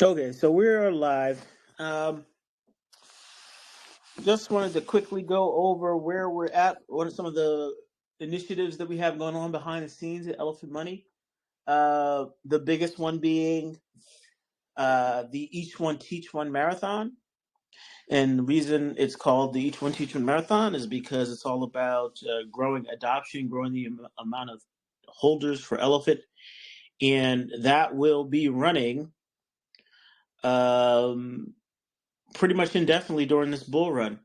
Okay, so we're live. Um, just wanted to quickly go over where we're at. What are some of the initiatives that we have going on behind the scenes at Elephant Money? The biggest one being the Each One Teach One Marathon. And the reason it's called the Each One Teach One Marathon is because it's all about growing adoption, growing the amount of holders for Elephant. And that will be running um, pretty much indefinitely during this bull run.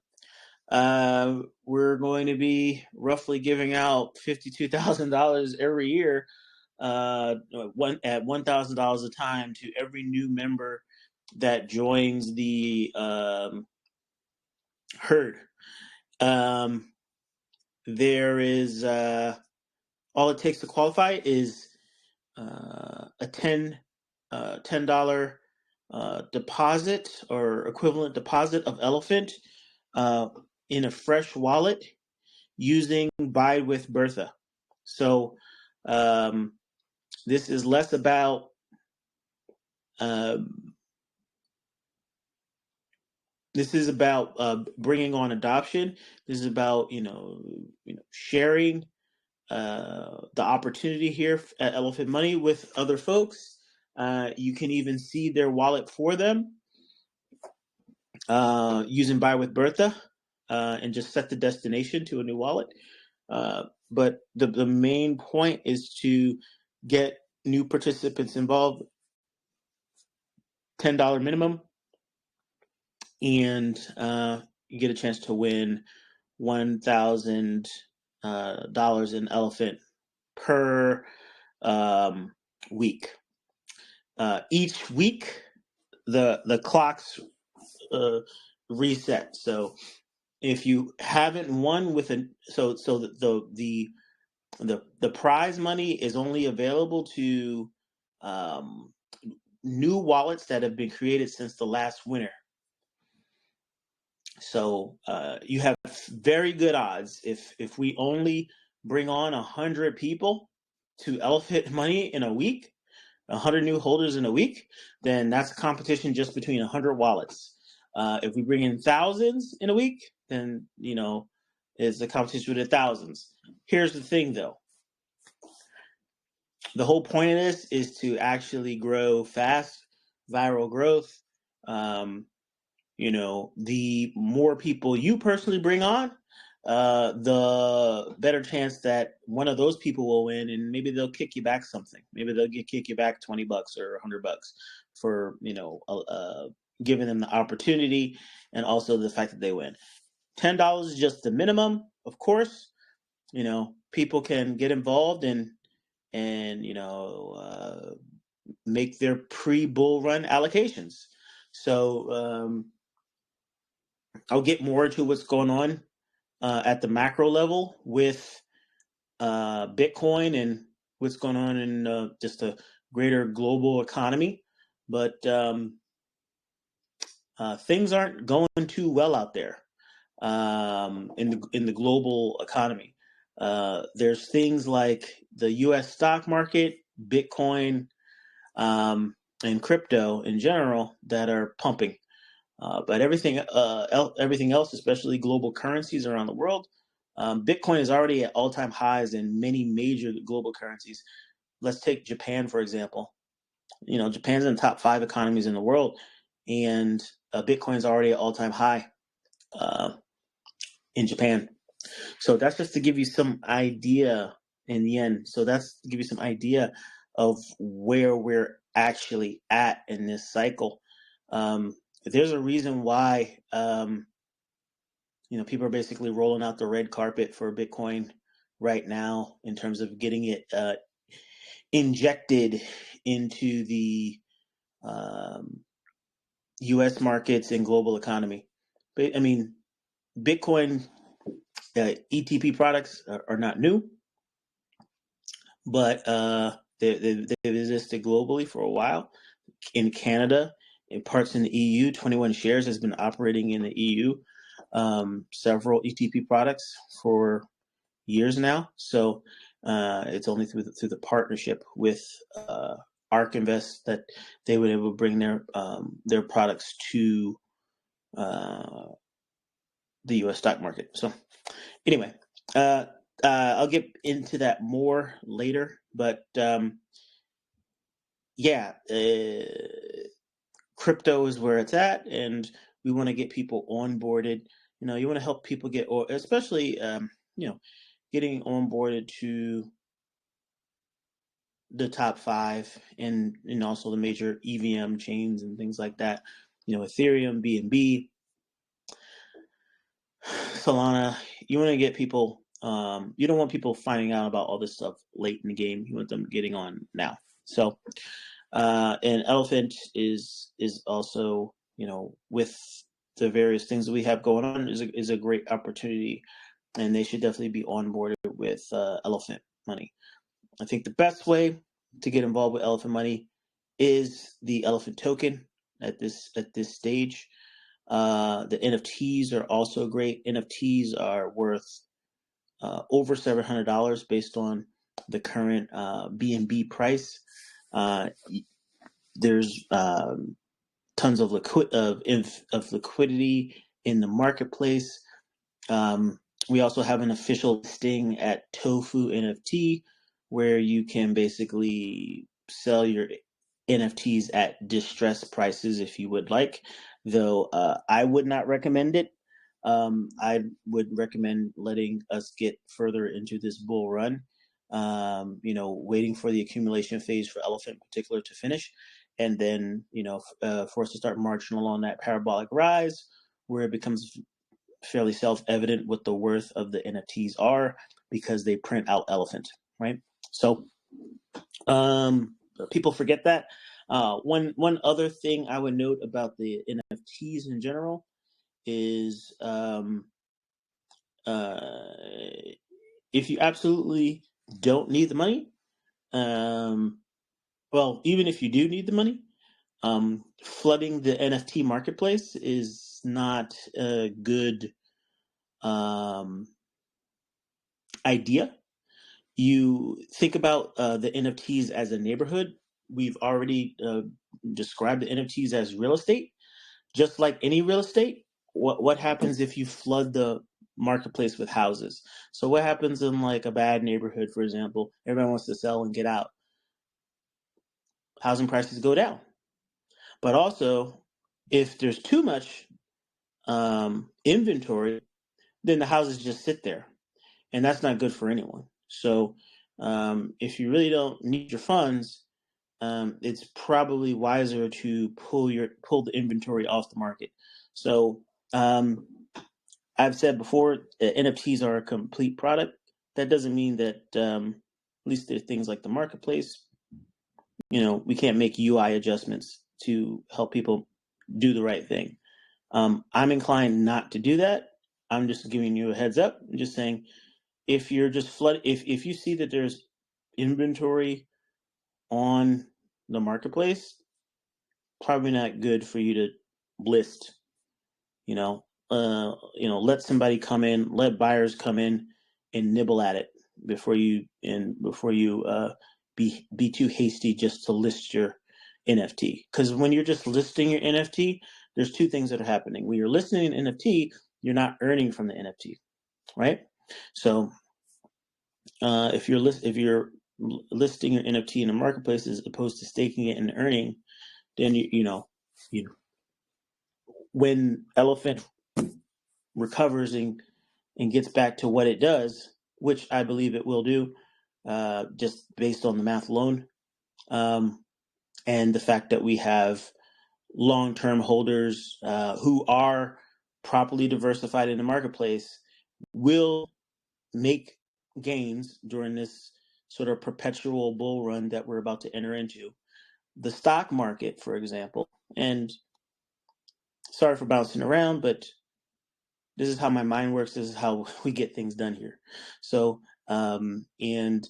We're going to be roughly giving out $52,000 every year, at $1,000 a time to every new member that joins the herd. There is all it takes to qualify is a $10 deposit or equivalent deposit of Elephant in a fresh wallet using Buy with Bertha. So this is less about bringing on adoption. This is about sharing the opportunity here at Elephant Money with other folks. You can even see their wallet for them using Buy with Bertha, and just set the destination to a new wallet. But the main point is to get new participants involved, $10 minimum, and you get a chance to win $1,000 in Elephant per week. Each week, the clocks reset. So if you haven't won with the prize money is only available to new wallets that have been created since the last winter. So you have very good odds if we only bring on 100 people to Elephant Money in a week, 100 new holders in a week, then that's a competition just between 100 wallets. If we bring in thousands in a week, then it's a competition with the thousands. Here's the thing, though. The whole point of this is to actually grow fast, viral growth. The more people you personally bring on, the better chance that one of those people will win, and maybe they'll kick you back something. Maybe they'll kick you back $20 or $100 for giving them the opportunity, and also the fact that they win. $10 is just the minimum, of course. People can get involved and make their pre-bull run allocations. So I'll get more into what's going on at the macro level with Bitcoin and what's going on in just a greater global economy. But things aren't going too well out there in the global economy. There's things like the U.S. stock market, Bitcoin, and crypto in general that are pumping. But everything else, especially global currencies around the world, Bitcoin is already at all-time highs in many major global currencies. Let's take Japan, for example. Japan's in the top 5 economies in the world, and Bitcoin is already at all-time high in Japan. So that's just to give you some idea in the end. So that's to give you some idea of where we're actually at in this cycle. There's a reason why people are basically rolling out the red carpet for Bitcoin right now in terms of getting it injected into the U.S. markets and global economy. But I mean, Bitcoin ETP products are not new, but they've existed globally for a while. In Canada, in parts in the EU, 21 Shares has been operating in the EU, several ETP products for years now. So it's only through the partnership with ARK Invest, that they would able to bring their products to the U.S. stock market. So anyway, I'll get into that more later, but crypto is where it's at, and we want to get people onboarded. You want to help people get, or especially, getting onboarded to the top 5 and also the major EVM chains and things like that. Ethereum, BNB, Solana. You want to get people. You don't want people finding out about all this stuff late in the game. You want them getting on now. So, and Elephant is also, with the various things that we have going on, is a great opportunity, and they should definitely be onboarded with Elephant Money. I think the best way to get involved with Elephant Money is the Elephant token at this stage. The NFTs are also great. NFTs are worth over $700 based on the current BNB price. There's tons of liquidity in the marketplace. We also have an official listing at Tofu NFT, where you can basically sell your NFTs at distressed prices if you would like, though I would not recommend it. I would recommend letting us get further into this bull run, waiting for the accumulation phase for Elephant in particular to finish, and then, for us to start marching along that parabolic rise where it becomes fairly self-evident what the worth of the NFTs are, because they print out Elephant, right? So people forget that. One other thing I would note about the NFTs in general is if you absolutely don't need the money, well, even if you do need the money, flooding the NFT marketplace is not a good idea. You think about the NFTs as a neighborhood. We've already described the NFTs as real estate. Just like any real estate, what happens if you flood the marketplace with houses? So what happens in like a bad neighborhood, for example? Everyone wants to sell and get out. Housing prices go down. But also, if there's too much inventory, then the houses just sit there, and that's not good for anyone. So if you really don't need your funds, it's probably wiser to pull the inventory off the market. So I've said before, NFTs are a complete product. That doesn't mean that at least there's things like the marketplace. We can't make UI adjustments to help people do the right thing. I'm inclined not to do that. I'm just giving you a heads up. I'm just saying, if you're just if you see that there's inventory on the marketplace, probably not good for you to list. Let somebody come in, let buyers come in and nibble at it before you be too hasty just to list your NFT. Because when you're just listing your NFT, there's two things that are happening. When you're listing an NFT, you're not earning from the NFT, right? So if you're listing your NFT in the marketplace as opposed to staking it and earning, then when Elephant recovers and gets back to what it does, which I believe it will do, just based on the math alone, and the fact that we have long-term holders who are properly diversified in the marketplace, will make gains during this sort of perpetual bull run that we're about to enter into. The stock market, for example, and sorry for bouncing around, but this is how my mind works. This is how we get things done here. So, and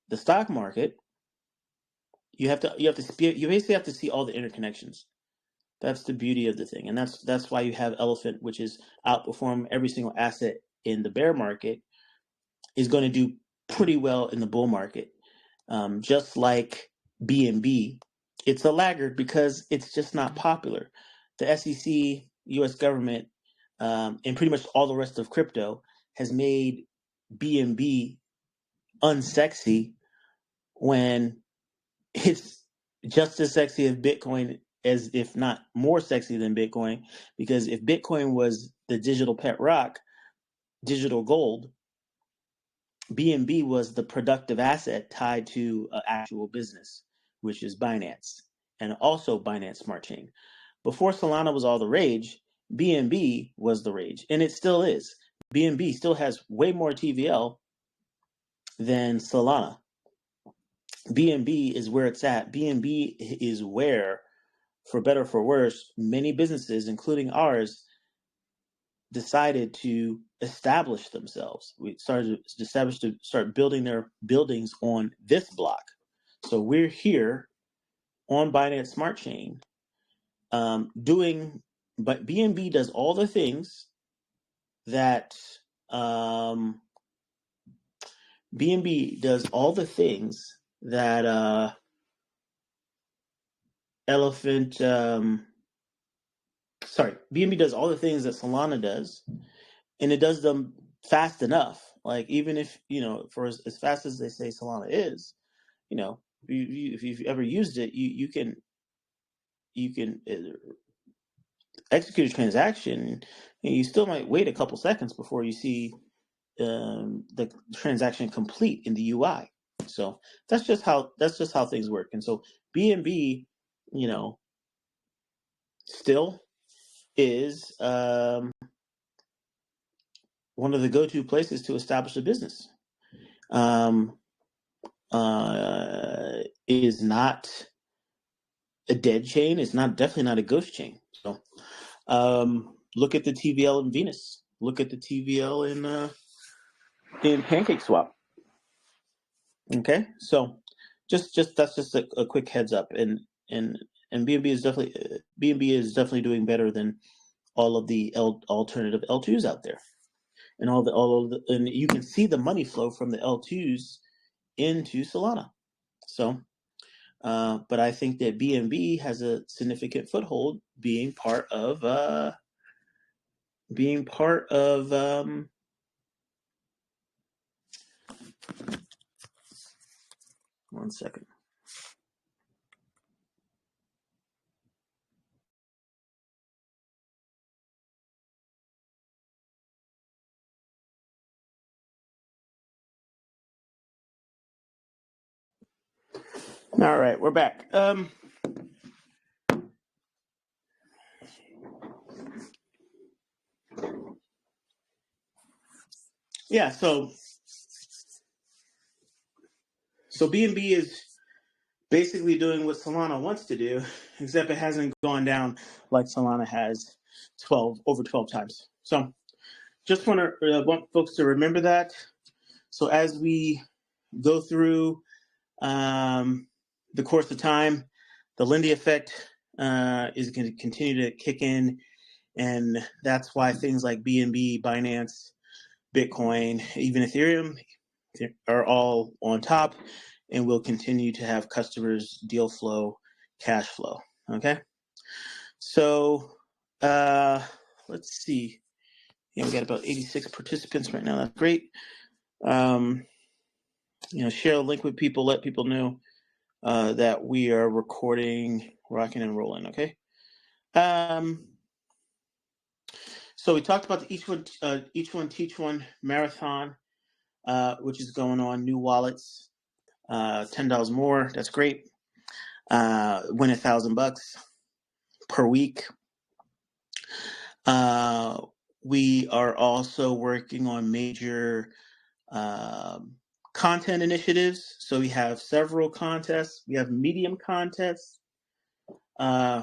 the stock market, you basically have to see all the interconnections. That's the beauty of the thing, and that's why you have Elephant, which is outperform every single asset in the bear market, is going to do pretty well in the bull market. Just like BNB, it's a laggard because it's just not popular. The SEC, U.S. government, and pretty much all the rest of crypto has made BNB unsexy when it's just as sexy as Bitcoin, as if not more sexy than Bitcoin. Because if Bitcoin was the digital pet rock, digital gold, BNB was the productive asset tied to an actual business, which is Binance, and also Binance Smart Chain. Before Solana was all the rage, BNB was the rage, and it still is. BNB still has way more TVL than Solana. BNB is where it's at. BNB is where, for better or for worse, many businesses, including ours, decided to establish themselves. We started to start building their buildings on this block. So we're here on Binance Smart Chain, but BNB does all the things that BNB does all the things that BNB does all the things that Solana does, and it does them fast enough. Like, even if, for as fast as they say Solana is, if you've ever used it, you can execute a transaction, and you still might wait a couple seconds before you see the transaction complete in the UI. So that's just how things work. And so BNB, still is one of the go-to places to establish a business. It is not a dead chain. It's definitely not a ghost chain. So look at the TVL in Venus. Look at the TVL in PancakeSwap. Okay, so just that's just a quick heads up, and BNB is definitely doing better than all of the alternative L2s out there, and and you can see the money flow from the L2s into Solana. So, but I think that BNB has a significant foothold, being part of one second. All right, we're back. Yeah, so BNB is basically doing what Solana wants to do, except it hasn't gone down like Solana has over 12 times. So just want folks to remember that. So as we go through the course of time, the Lindy effect is going to continue to kick in, and that's why things like BNB, Binance, Bitcoin, even Ethereum are all on top, and we'll continue to have customers, deal flow, cash flow. Okay, so let's see. Yeah, we got about 86 participants right now. That's great. Share a link with people, let people know that we are recording, rocking and rolling. Okay. So we talked about the each one teach one marathon, which is going on. New wallets, $10 more. That's great. Win $1,000 per week. We are also working on major content initiatives. So we have several contests. We have Medium contests,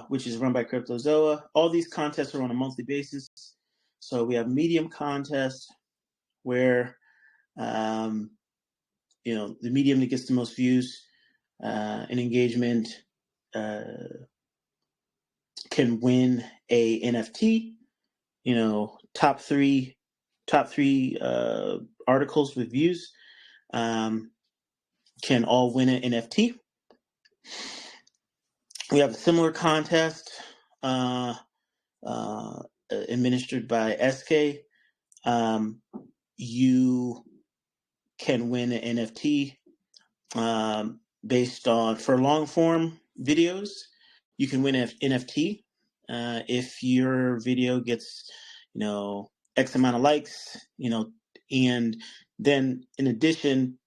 which is run by CryptoZoa. All these contests are on a monthly basis. So we have Medium contest where the medium that gets the most views and engagement can win a NFT. Top three articles with views can all win an NFT. We have a similar contest administered by SK. You can win an NFT based on, for long form videos, you can win an NFT if your video gets, X amount of likes, and then in addition,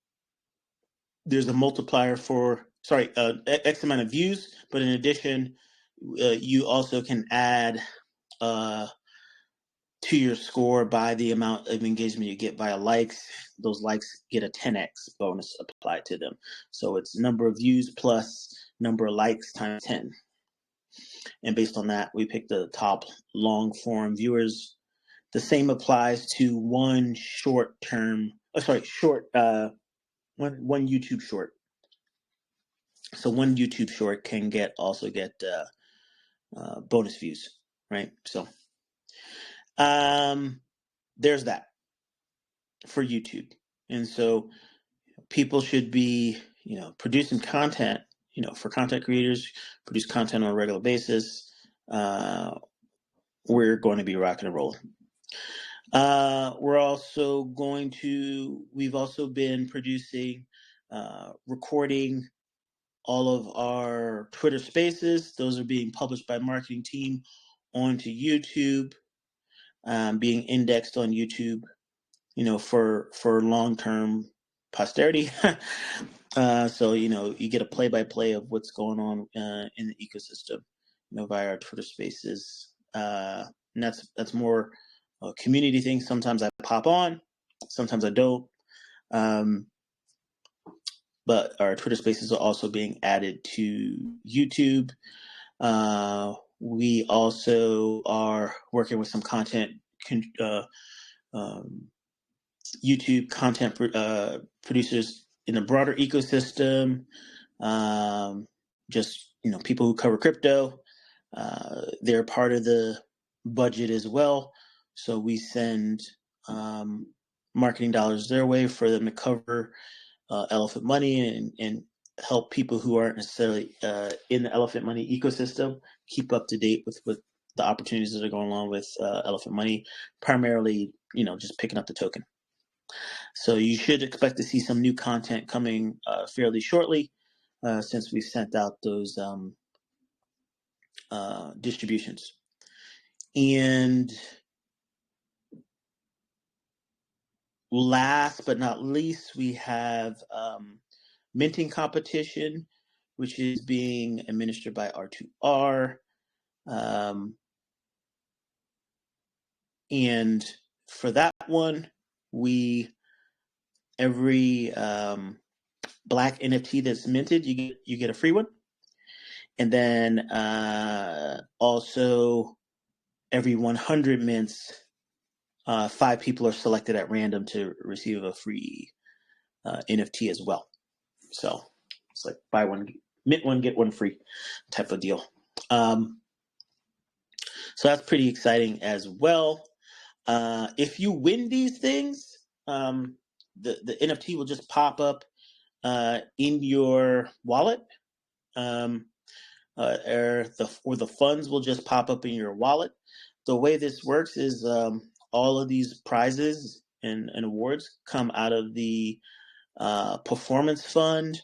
there's a multiplier for, X amount of views, but in addition, you also can add to your score by the amount of engagement you get via likes. Those likes get a 10x bonus applied to them. So it's number of views plus number of likes times 10. And based on that, we pick the top long form viewers. The same applies to one one YouTube short. So one YouTube short can also get bonus views, right? So there's that for YouTube. And so people should be, producing content, for content creators, produce content on a regular basis. We're going to be rocking and rolling. We've also been producing, recording all of our Twitter spaces. Those are being published by marketing team onto YouTube, being indexed on YouTube, for long-term posterity. So, you get a play-by-play of what's going on in the ecosystem, via our Twitter spaces. And that's more a community thing. Sometimes I pop on, sometimes I don't. But our Twitter spaces are also being added to YouTube. We also are working with some content, YouTube content producers in the broader ecosystem. Just, people who cover crypto. They're part of the budget as well. So we send marketing dollars their way for them to cover Elephant Money and help people who aren't necessarily in the Elephant Money ecosystem keep up to date with the opportunities that are going on with Elephant Money, primarily, just picking up the token. So you should expect to see some new content coming fairly shortly, since we've sent out those distributions. And last but not least, we have minting competition, which is being administered by R2R. And for that one, every black NFT that's minted, you get a free one. And then also every 100 mints, 5 people are selected at random to receive a free NFT as well. So it's like buy one, mint one, get one free type of deal. So that's pretty exciting as well. If you win these things, the NFT will just pop up in your wallet, or the funds will just pop up in your wallet. The way this works is all of these prizes and awards come out of the performance fund,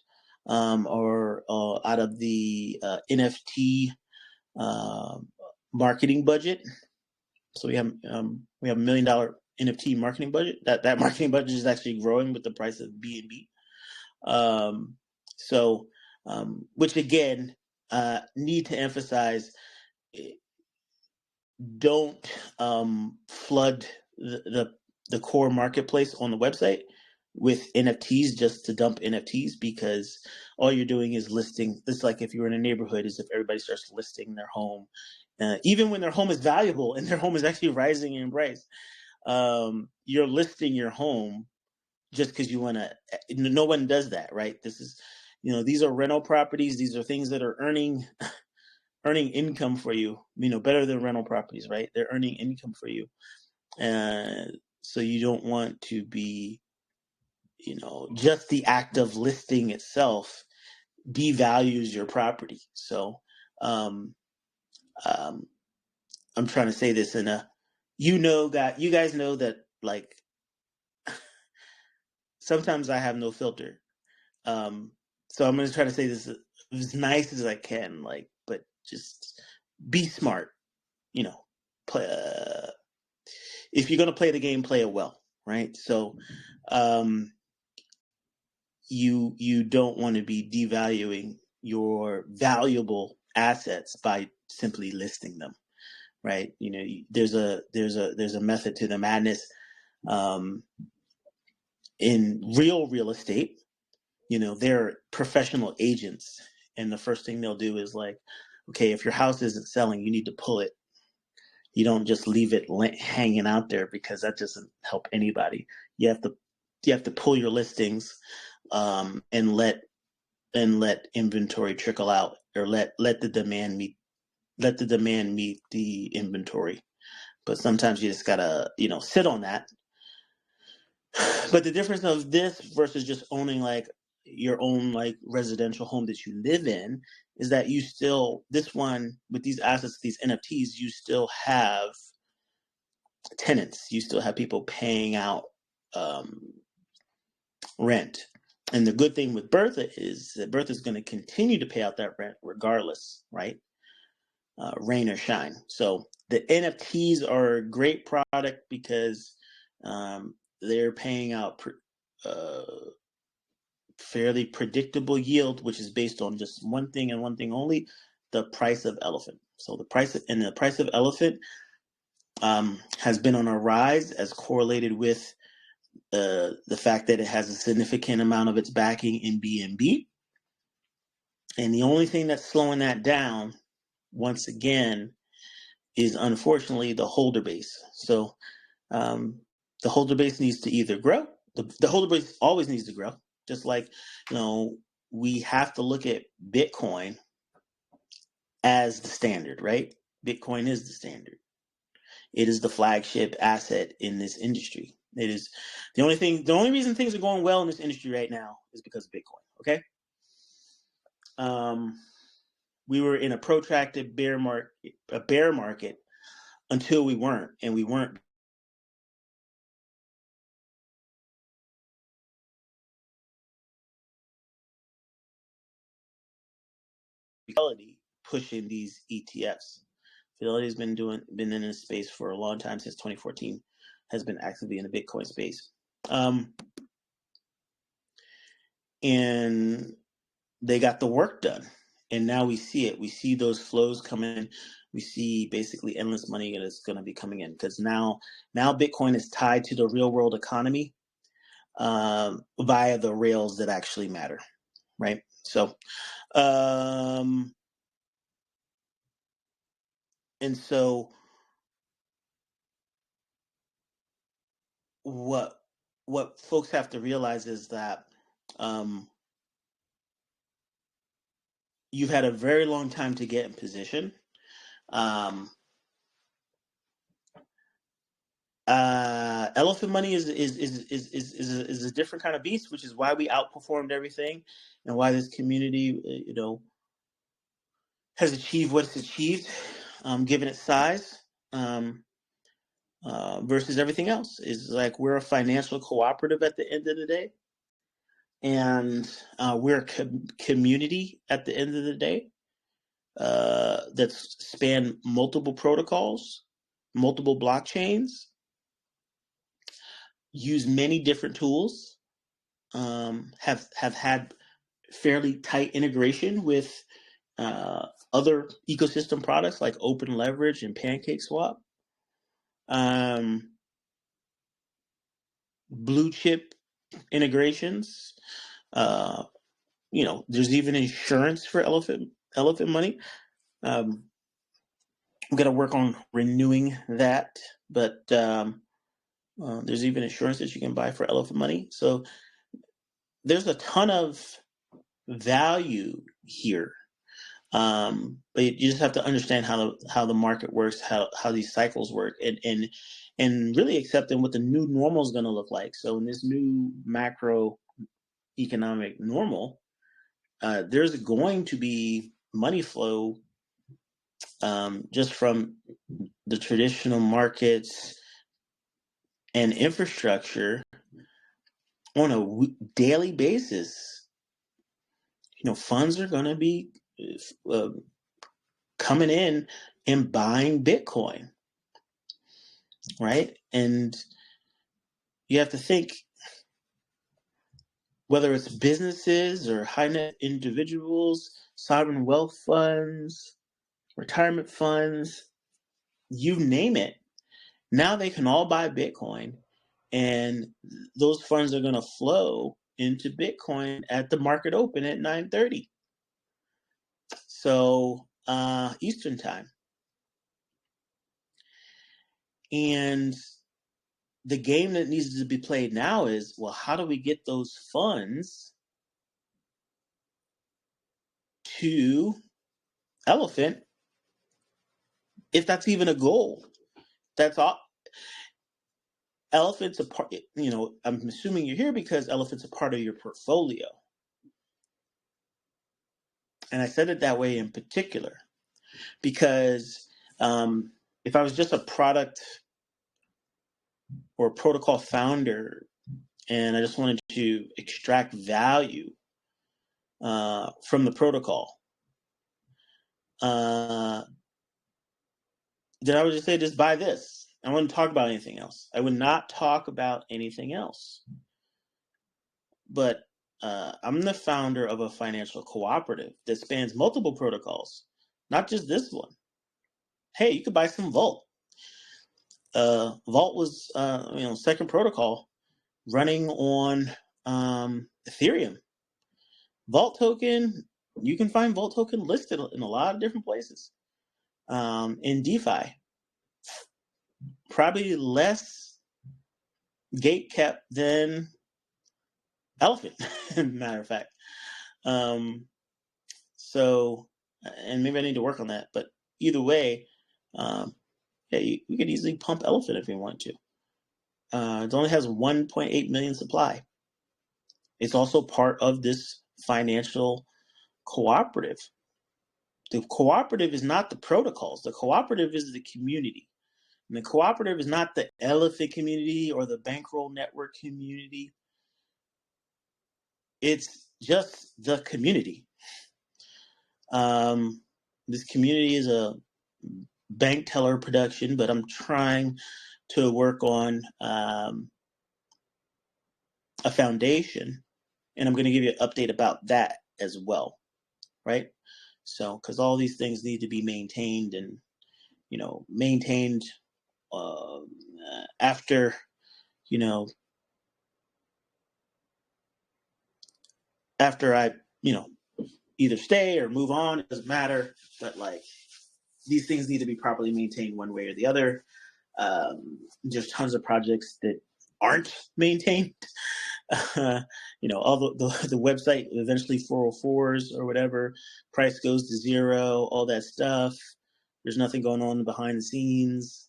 or out of the NFT marketing budget. So we have $1 million NFT marketing budget. That marketing budget is actually growing with the price of BNB. Which again, need to emphasize, don't flood the core marketplace on the website with NFTs just to dump NFTs, because all you're doing is listing. It's like if you were in a neighborhood, is if everybody starts listing their home, even when their home is valuable and their home is actually rising in price. You're listing your home just because you want to. No one does that, right? This is, these are rental properties. These are things that are earning income for you, better than rental properties, right? They're earning income for you. So you don't want to be, just the act of listing itself devalues your property. So um, um, I'm trying to say this in a, you guys know that, like, sometimes I have no filter. Um, so I'm going to try to say this as nice as I can, like, but just be smart, you know, play, if you're going to play the game, play it well, right? So um, you don't want to be devaluing your valuable assets by simply listing them, right? You know, there's a method to the madness. Um, in real estate, you know, they're professional agents, and the first thing they'll do is like, okay, if your house isn't selling, you need to pull it. You don't just leave it hanging out there, because that doesn't help anybody. You have to pull your listings, and let inventory trickle out, or let the demand meet the inventory. But sometimes you just gotta, sit on that. But the difference of this versus just owning like your own like residential home that you live in is that you still, this one with these assets, these NFTs, you still have tenants, you still have people paying out um, rent. And the good thing with Bertha is that Bertha is going to continue to pay out that rent regardless, right? Rain or shine. So the NFTs are a great product because they're paying out fairly predictable yield, which is based on just one thing and one thing only: the price of elephant. So the price of elephant has been on a rise, as correlated with the fact that it has a significant amount of its backing in BNB. And the only thing that's slowing that down, once again, is unfortunately the holder base. So um, the holder base needs to either grow. The holder base always needs to grow. Just like, we have to look at Bitcoin as the standard, right? Bitcoin is the standard. It is the flagship asset in this industry. It is the only reason things are going well in this industry right now is because of Bitcoin. Okay. We were in a protracted bear market until we weren't, and we weren't Fidelity pushing these ETFs. Fidelity's been in this space for a long time, since 2014, has been actively in the Bitcoin space. And they got the work done. And now we see it. We see those flows come in. We see basically endless money that's going to be coming in, because now Bitcoin is tied to the real world economy via the rails that actually matter, right? So, and so what folks have to realize is that you've had a very long time to get in position. Elephant money is a different kind of beast, which is why we outperformed everything, and why this community, has achieved what it's achieved, given its size, versus everything else. Is like, we're a financial cooperative at the end of the day, and we're a community at the end of the day, that span multiple protocols, multiple blockchains, use many different tools, have had fairly tight integration with other ecosystem products like Open Leverage and PancakeSwap, blue chip integrations. There's even insurance for elephant money. I'm gonna work on renewing that, but there's even insurance that you can buy for elephant money. So there's a ton of value here, but you just have to understand how the market works, how these cycles work, and really accepting what the new normal is going to look like. So in this new macro economic normal, there's going to be money flow just from the traditional markets and infrastructure on a daily basis. Funds are going to be uh, coming in and buying Bitcoin, right? And you have to think, whether it's businesses or high net individuals, sovereign wealth funds, retirement funds, you name it. Now they can all buy Bitcoin, and those funds are going to flow into Bitcoin at the market open at 9:30. So Eastern time. And the game that needs to be played now is, well, how do we get those funds to Elephant, if that's even a goal? That's all. Elephant's a part, I'm assuming you're here because Elephant's a part of your portfolio. And I said it that way in particular because if I was just a product or protocol founder and I just wanted to extract value from the protocol, then I would just say, just buy this. I wouldn't talk about anything else. I would not talk about anything else. But I'm the founder of a financial cooperative that spans multiple protocols, not just this one. Hey, you could buy some Vault. Vault was, second protocol running on Ethereum. Vault token, you can find Vault token listed in a lot of different places. In DeFi, probably less gate kept than Elephant, matter of fact. So, and maybe I need to work on that, but either way, we could easily pump Elephant if we want to. It only has 1.8 million supply. It's also part of this financial cooperative. The cooperative is not the protocols. The cooperative is the community. And the cooperative is not the Elephant community or the bankroll network community. It's just the community. This community is a Bankteller production, but I'm trying to work on a foundation, and I'm going to give you an update about that as well, right? So, because all these things need to be maintained and, maintained after, after I, either stay or move on. It doesn't matter, but these things need to be properly maintained one way or the other. There's tons of projects that aren't maintained. All the website eventually 404s or whatever, price goes to zero, all that stuff. There's nothing going on behind the scenes.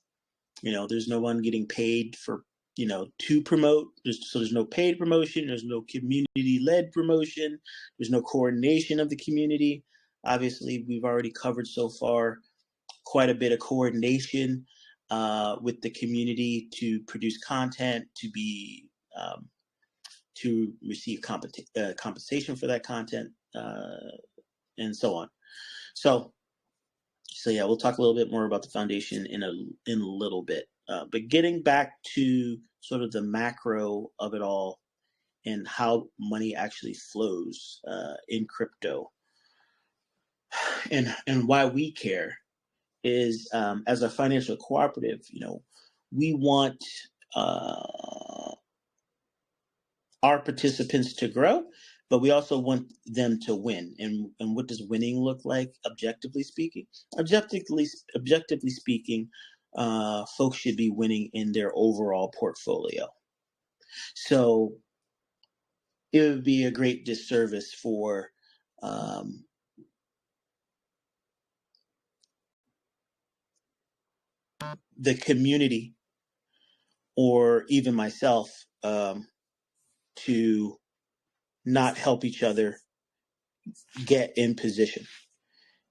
There's no one getting paid for, to promote. There's no paid promotion. There's no community-led promotion. There's no coordination of the community. Obviously, we've already covered so far quite a bit of coordination with the community to produce content, to be to receive compensation for that content, and so on. So yeah, we'll talk a little bit more about the foundation in a little bit. But getting back to sort of the macro of it all and how money actually flows in crypto, and why we care is, as a financial cooperative, we want our participants to grow, but we also want them to win. And what does winning look like, objectively speaking? Objectively speaking, folks should be winning in their overall portfolio. So it would be a great disservice for the community or even myself to not help each other get in position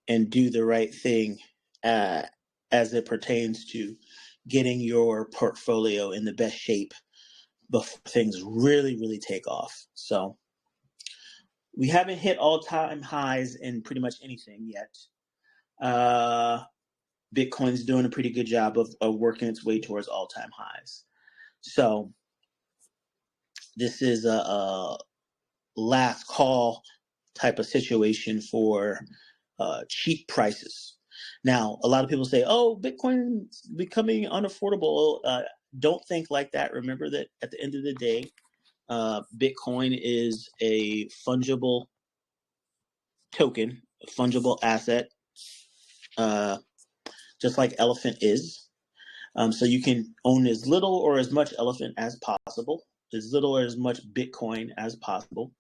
and do the right thing as it pertains to getting your portfolio in the best shape before things really, really take off. So we haven't hit all-time highs in pretty much anything yet. Bitcoin's doing a pretty good job of working its way towards all-time highs. So this is a last call type of situation for cheap prices. Now, a lot of people say, oh, Bitcoin's becoming unaffordable. Don't think like that. Remember that at the end of the day, Bitcoin is a fungible token, a fungible asset, just like elephant is. So you can own as little or as much elephant as possible, as little or as much Bitcoin as possible.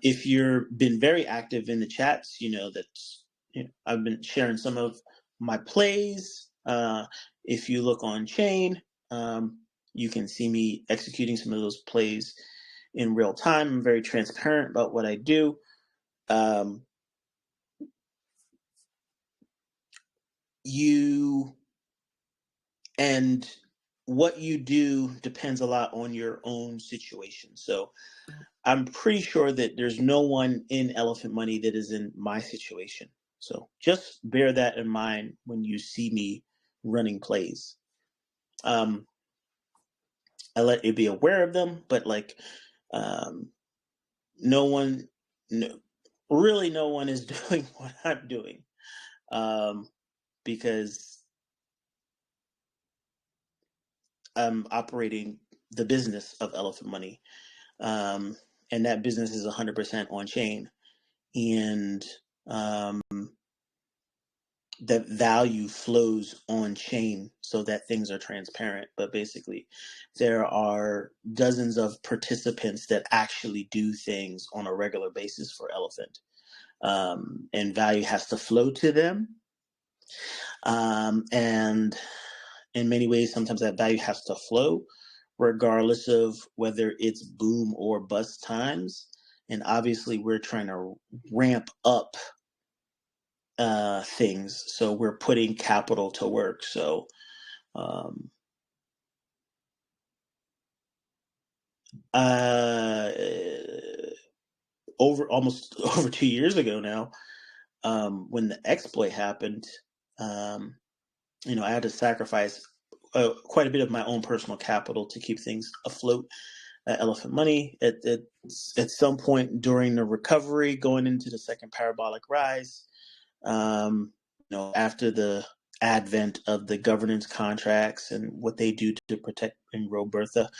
If you've been very active in the chats, you know that I've been sharing some of my plays. If you look on chain, you can see me executing some of those plays in real time. I'm very transparent about what I do. And what you do depends a lot on your own situation. So I'm pretty sure that there's no one in Elephant Money that is in my situation. So just bear that in mind when you see me running plays. I let you be aware of them, but really no one is doing what I'm doing, because I'm operating the business of Elephant Money, and that business is 100% on chain, and that value flows on chain so that things are transparent. But basically, there are dozens of participants that actually do things on a regular basis for Elephant, and value has to flow to them. And in many ways, sometimes that value has to flow regardless of whether it's boom or bust times. And obviously, we're trying to ramp up things, so we're putting capital to work. So almost over 2 years ago now, when the exploit happened, I had to sacrifice quite a bit of my own personal capital to keep things afloat at Elephant Money. At some point during the recovery, going into the second parabolic rise, after the advent of the governance contracts and what they do to protect and grow Bertha,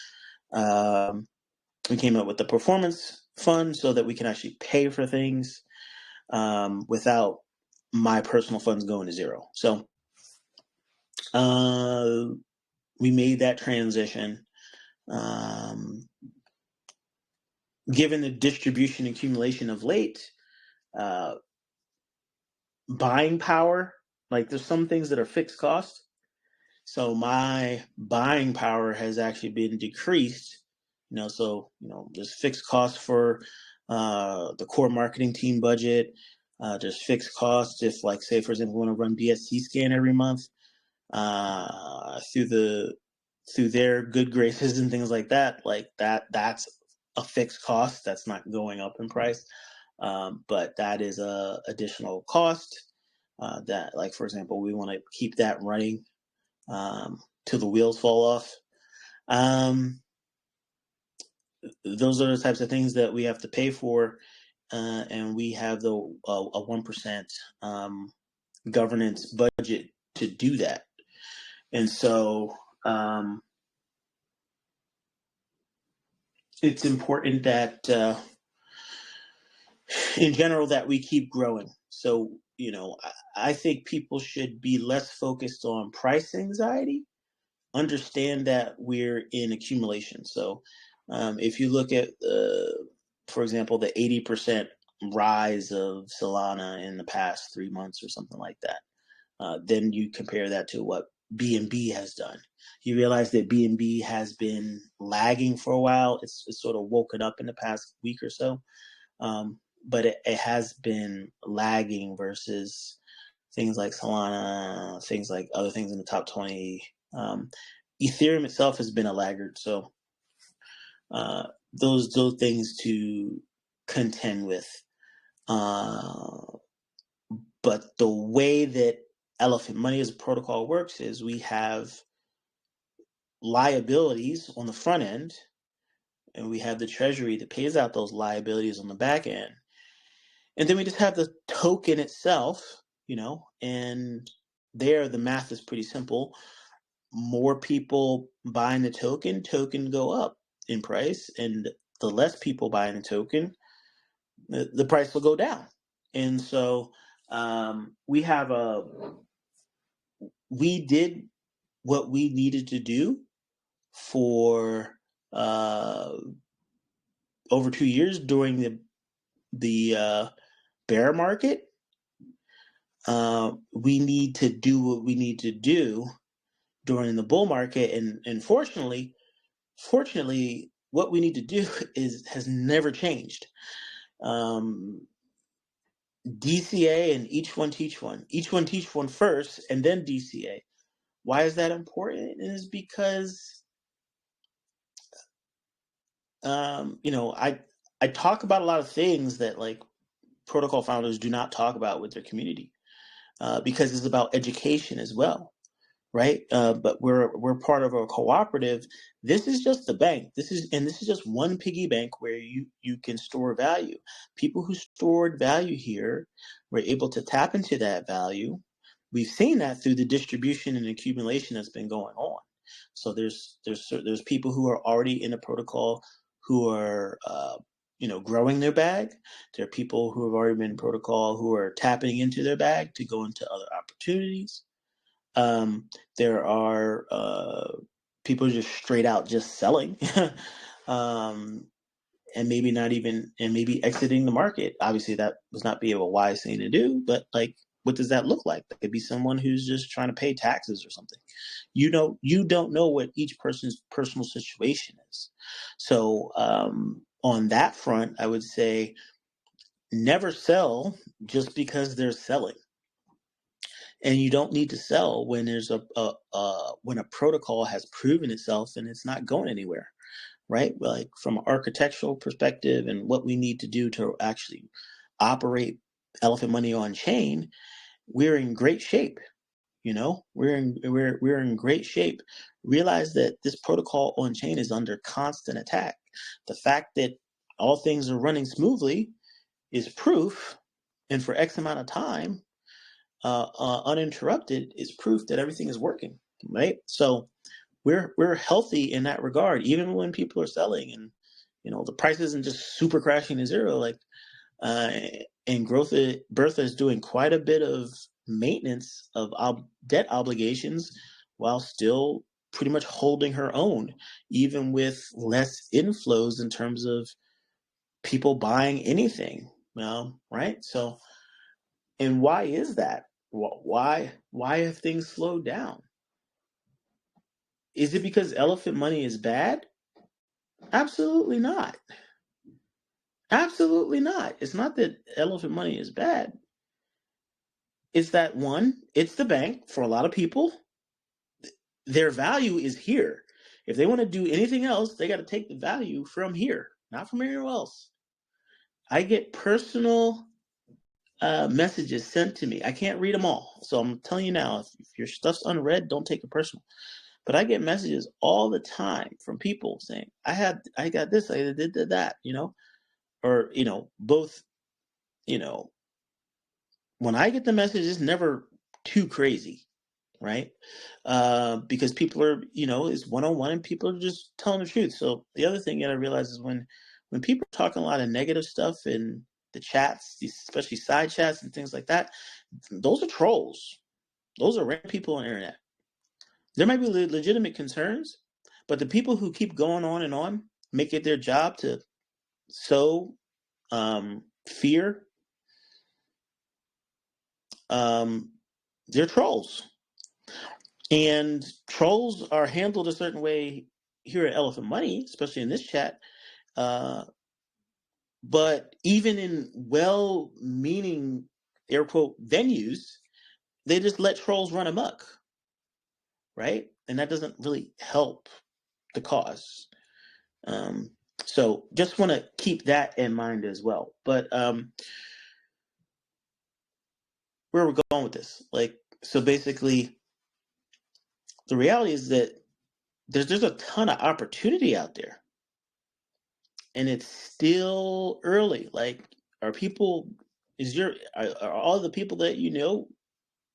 we came up with the performance fund so that we can actually pay for things without my personal funds going to zero. So we made that transition. Given the distribution accumulation of late, buying power, like there's some things that are fixed cost. So my buying power has actually been decreased. There's fixed costs for the core marketing team budget. There's fixed costs if, like, say, for example, we want to run BSC scan every month through their good graces and things like that. Like that's a fixed cost that's not going up in price. But that is a additional cost that, like, for example, we want to keep that running till the wheels fall off. Those are the types of things that we have to pay for, and we have a 1% governance budget to do that. And so it's important that in general that we keep growing. So I think people should be less focused on price anxiety. Understand that we're in accumulation. So if you look at, for example, the 80% rise of Solana in the past 3 months or something like that, then you compare that to what BNB has done. You realize that BNB has been lagging for a while. It's sort of woken up in the past week or so, but it has been lagging versus things like Solana, things like other things in the top 20. Ethereum itself has been a laggard, so those things to contend with. But the way that Elephant Money as a protocol works is we have liabilities on the front end, and we have the treasury that pays out those liabilities on the back end. And then we just have the token itself, and there the math is pretty simple. More people buying the token go up in price, and the less people buying the token, the price will go down. And so we did what we needed to do for over 2 years during the bear market. We need to do what we need to do during the bull market, and fortunately, what we need to do has never changed. DCA and each one teach one first, and then DCA. Why is that important? It is because I talk about a lot of things that like protocol founders do not talk about with their community, because it's about education as well, right? But we're part of a cooperative. This is just the bank. This is just one piggy bank where you can store value. People who stored value here were able to tap into that value. We've seen that through the distribution and accumulation that's been going on. So there's people who are already in the protocol who are growing their bag. There are people who have already been in protocol who are tapping into their bag to go into other opportunities. There are people just straight out just selling, and maybe exiting the market. Obviously, that was not be a wise thing to do. But like, what does that look like? That could be someone who's just trying to pay taxes or something. You don't know what each person's personal situation is. So on that front, I would say never sell just because they're selling. And you don't need to sell when there's when a protocol has proven itself and it's not going anywhere, right? Like from an architectural perspective and what we need to do to actually operate Elephant Money on chain, we're in great shape. We're in great shape. Realize that this protocol on chain is under constant attack. The fact that all things are running smoothly is proof, and for X amount of time, uninterrupted, is proof that everything is working, right? So we're healthy in that regard, even when people are selling and the price isn't just super crashing to zero. Like, and Bertha is doing quite a bit of maintenance of debt obligations while still pretty much holding her own, even with less inflows in terms of people buying anything, right? So, and why is that? Why have things slowed down? Is it because Elephant Money is bad? Absolutely not. Absolutely not. It's not that Elephant Money is bad. It's that, one, it's the bank for a lot of people. Their value is here. If they want to do anything else, they got to take the value from here, not from anywhere else. I get personal messages sent to me. I can't read them all. So I'm telling you now, if your stuff's unread, don't take it personal. But I get messages all the time from people saying, I got this, I did that, or, both, when I get the message, it's never too crazy, right? Because people are, it's one-on-one and people are just telling the truth. So the other thing that I realize is when people are talking a lot of negative stuff in the chats, especially side chats and things like that, those are trolls. Those are random people on the internet. There might be legitimate concerns, but the people who keep going on make it their job to sow fear. They're trolls. And trolls are handled a certain way here at Elephant Money, especially in this chat. But even in well-meaning, air quote, venues, they just let trolls run amok, right? And that doesn't really help the cause. Um, so just want to keep that in mind as well. But where are we going with this? Like, so basically, the reality is that there's a ton of opportunity out there, and it's still early. Like, are people? Are all the people that you know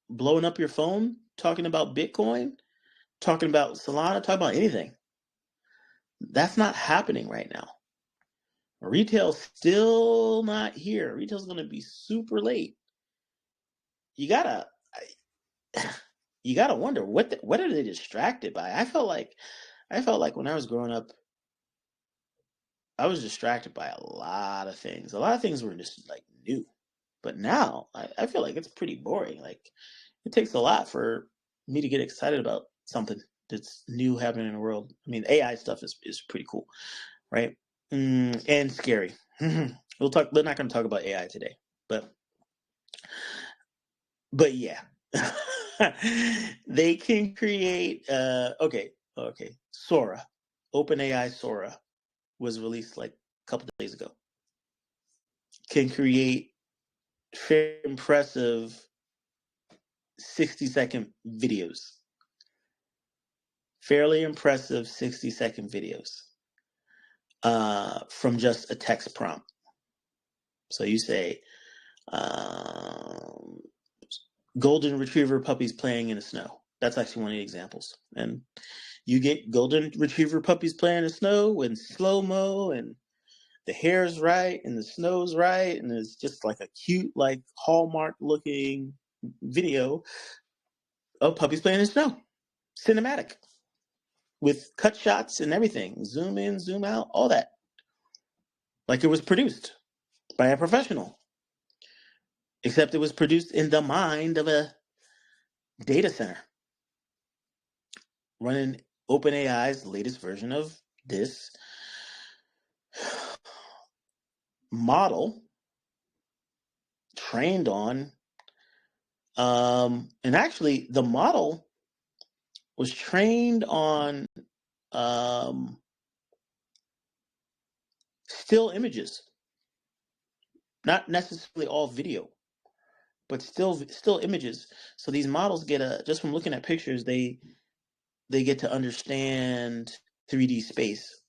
blowing up your phone talking about Bitcoin, talking about Solana, talking about anything? That's not happening right now. Retail's still not here. Retail's going to be super late. You gotta you gotta wonder what are they distracted by? I felt like when I was growing up, I was distracted by a lot of things. A lot of things were just like new. But now I feel like it's pretty boring. Like, it takes a lot for me to get excited about something that's new happening in the world. I mean, AI stuff is pretty cool, right? And scary. We're not going to talk about AI today, but yeah, they can create. Okay. Sora, OpenAI Sora was released like a couple days ago. Can create very impressive 60-second videos. Fairly impressive 60-second videos from just a text prompt. So you say, golden retriever puppies playing in the snow. That's actually one of the examples. And you get golden retriever puppies playing in the snow in slow-mo, and the hair's right and the snow's right, and it's just like a cute, like Hallmark looking video of puppies playing in the snow. Cinematic. With cut shots and everything. Zoom in, zoom out, all that. Like it was produced by a professional. Except it was produced in the mind of a data center running OpenAI's latest version of this model, trained on and actually the model was trained on still images, not necessarily all video, but still images. So these models get just from looking at pictures, they get to understand 3D space,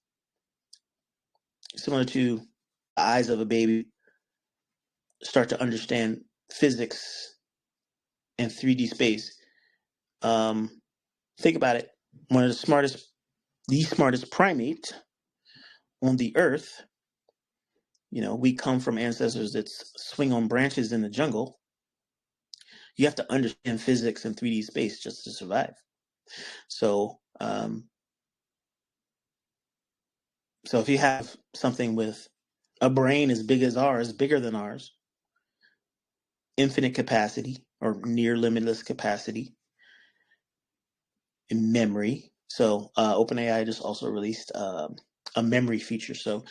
similar to the eyes of a baby start to understand physics and 3D space. Think about it. One of the smartest primate on the earth. We come from ancestors that swing on branches in the jungle. You have to understand physics and 3D space just to survive. So if you have something with a brain as big as ours, bigger than ours, infinite capacity or near limitless capacity in memory. So OpenAI just also released a memory feature. So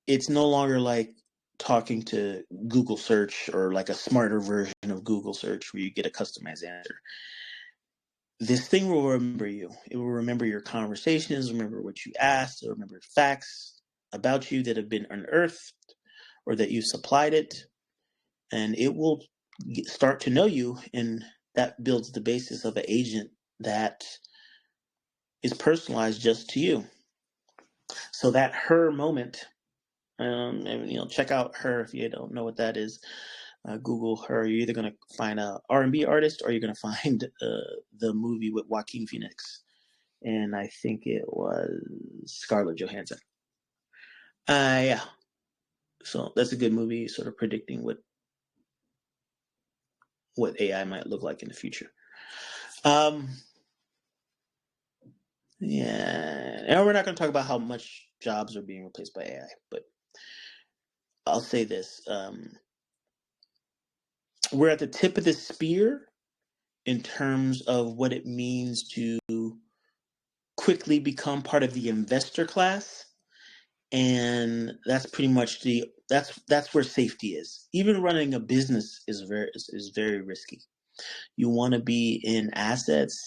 it's no longer like talking to Google search or like a smarter version of Google search where you get a customized answer. This thing will remember you. It will remember your conversations, remember what you asked, or remember facts about you that have been unearthed or that you supplied it. And it will start to know you, and that builds the basis of an agent that is personalized just to you. So that her moment, and check out her if you don't know what that is. Google her. You're either going to find a R&B artist, or you're going to find the movie with Joaquin Phoenix, and I think it was Scarlett Johansson. Yeah. So that's a good movie, sort of predicting what AI might look like in the future. Yeah, and we're not going to talk about how much jobs are being replaced by AI, but I'll say this: we're at the tip of the spear in terms of what it means to quickly become part of the investor class. And that's pretty much that's where safety is. Even running a business is very risky. You want to be in assets,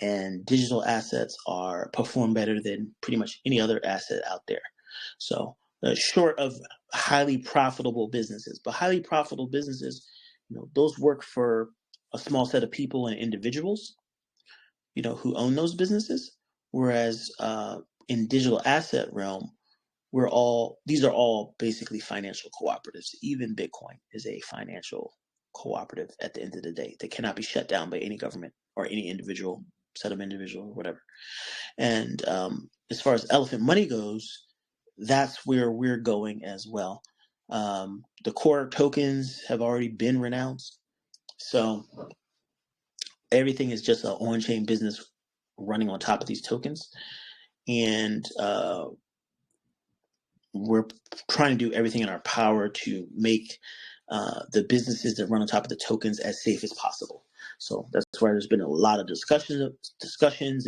and digital assets are perform better than pretty much any other asset out there. So short of highly profitable businesses, but highly profitable businesses, those work for a small set of people and individuals, who own those businesses. Whereas in digital asset realm, these are all basically financial cooperatives. Even Bitcoin is a financial cooperative at the end of the day. They cannot be shut down by any government or any individual set of individual or whatever. And as far as elephant money goes, that's where we're going as well. The core tokens have already been renounced. So everything is just an on-chain business running on top of these tokens. And we're trying to do everything in our power to make the businesses that run on top of the tokens as safe as possible. So that's why there's been a lot of discussions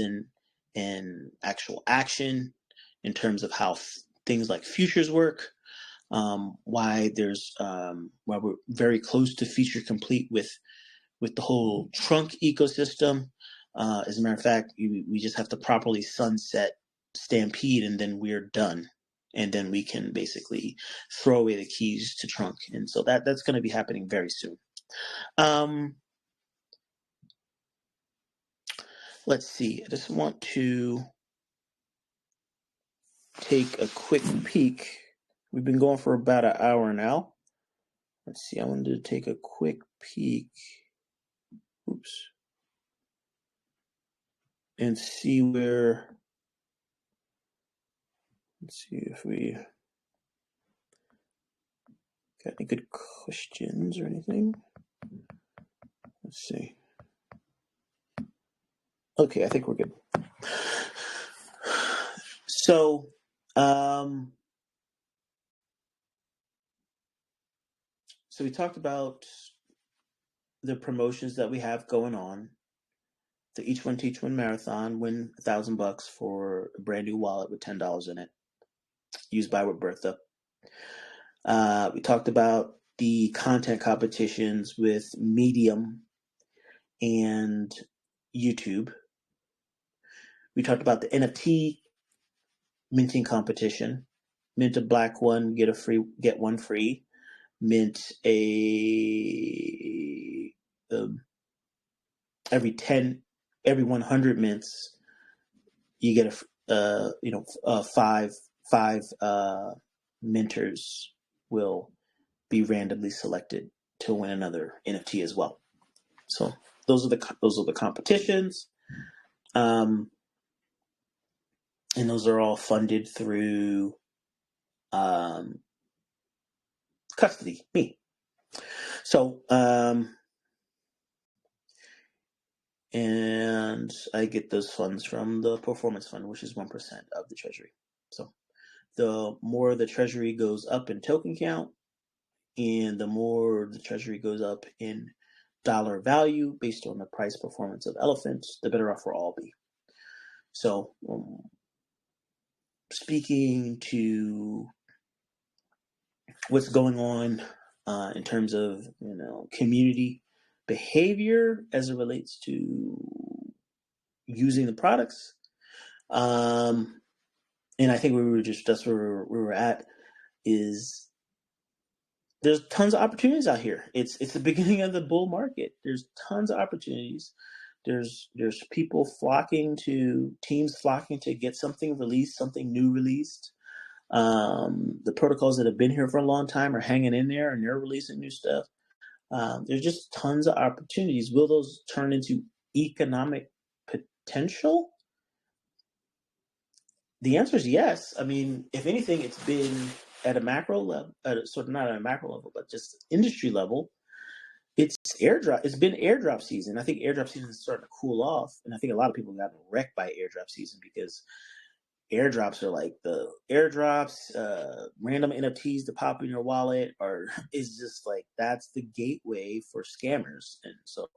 and actual action in terms of how things like futures work. Why we're very close to feature complete with the whole trunk ecosystem. As a matter of fact, we just have to properly sunset Stampede, and then we're done. And then we can basically throw away the keys to trunk. And so that's going to be happening very soon. Let's see. I just want to take a quick peek. We've been going for about an hour now. Let's see. I wanted to take a quick peek. Oops. And see where. Let's see if we got any good questions or anything. Let's see. Okay, I think we're good. So, we talked about the promotions that we have going on. The Each One Teach One Marathon, win $1,000 for a brand new wallet with $10 in it, used by Bertha. We talked about the content competitions with Medium and YouTube. We talked about the NFT minting competition. Mint a black one, get one free. Mint every 100 mints, you get five minters will be randomly selected to win another NFT as well. So those are the competitions, and those are all funded through custody, me. So and I get those funds from the performance fund, which is 1% of the treasury. So the more the treasury goes up in token count, and the more the treasury goes up in dollar value based on the price performance of elephants, the better off we'll all be. So speaking to what's going on in terms of community behavior as it relates to using the products, and I think that's where we were at, is there's tons of opportunities out here. It's the beginning of the bull market. There's tons of opportunities. There's people teams flocking to get something released, something new released. The protocols that have been here for a long time are hanging in there, and they're releasing new stuff. There's just tons of opportunities. Will those turn into economic potential? The answer is yes. I mean, if anything, it's been at a macro level, sort of not at a macro level, but just industry level. It's been airdrop season. I think airdrop season is starting to cool off, and I think a lot of people got wrecked by airdrop season because airdrops are like the airdrops, random NFTs to pop in your wallet, or is just like that's the gateway for scammers. And so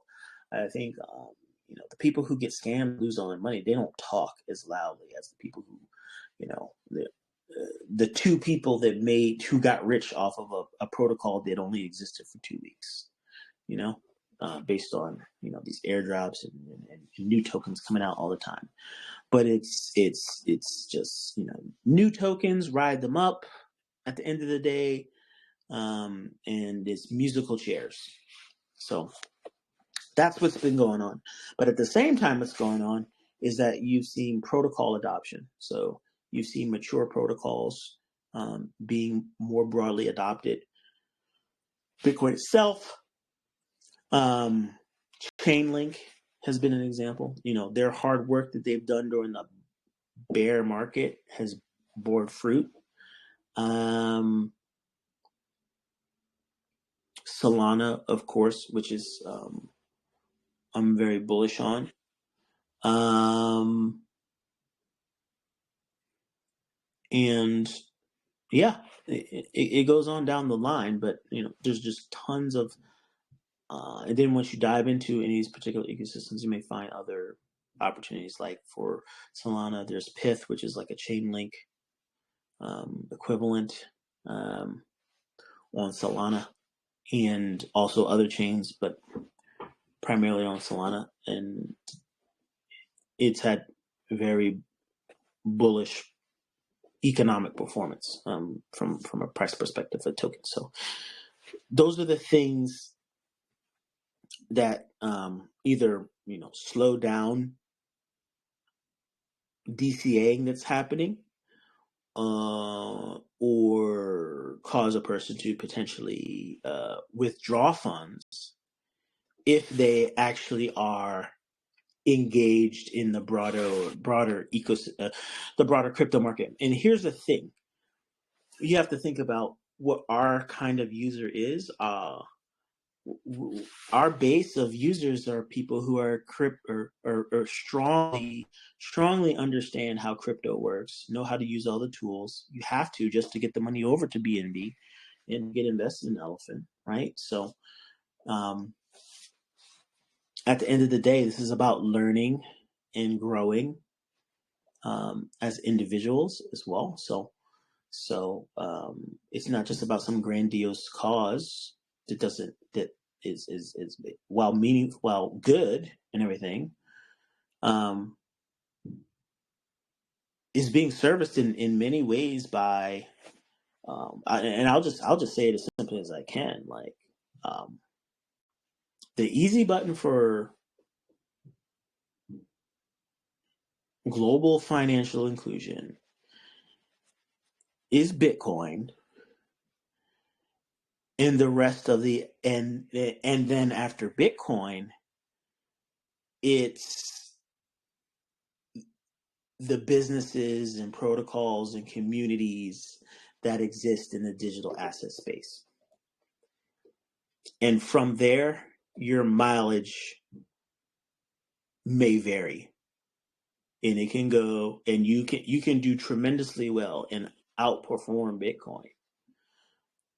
I think the people who get scammed lose all their money. They don't talk as loudly as the people who, the two people who got rich off of a protocol that only existed for 2 weeks. Based on these airdrops and new tokens coming out all the time. But it's just new tokens, ride them up at the end of the day, and it's musical chairs. So that's what's been going on. But at the same time, what's going on is that you've seen protocol adoption. So you've seen mature protocols being more broadly adopted. Bitcoin itself, Chainlink has been an example. Their hard work that they've done during the bear market has borne fruit. Solana, of course, which is I'm very bullish on. And yeah, it goes on down the line, but there's just tons of and then once you dive into any of these particular ecosystems, you may find other opportunities. Like for Solana, there's Pith, which is like a Chainlink equivalent on Solana, and also other chains, but primarily on Solana. And it's had very bullish economic performance from a price perspective for tokens. So those are the things that either slow down DCAing that's happening, or cause a person to potentially withdraw funds if they actually are engaged in the broader ecosystem, the broader crypto market. And here's the thing: you have to think about what our kind of user is. Our base of users are people who are strongly understand how crypto works, know how to use all the tools. You have to, just to get the money over to BNB and get invested in Elephant, right? So at the end of the day, this is about learning and growing as individuals as well. So it's not just about some grandiose cause that is while good and everything, is being serviced in many ways by and I'll just say it as simply as I can. Like the easy button for global financial inclusion is Bitcoin, and the rest of and then after Bitcoin, it's the businesses and protocols and communities that exist in the digital asset space. And from there, your mileage may vary. And it can go, and you can do tremendously well and outperform Bitcoin.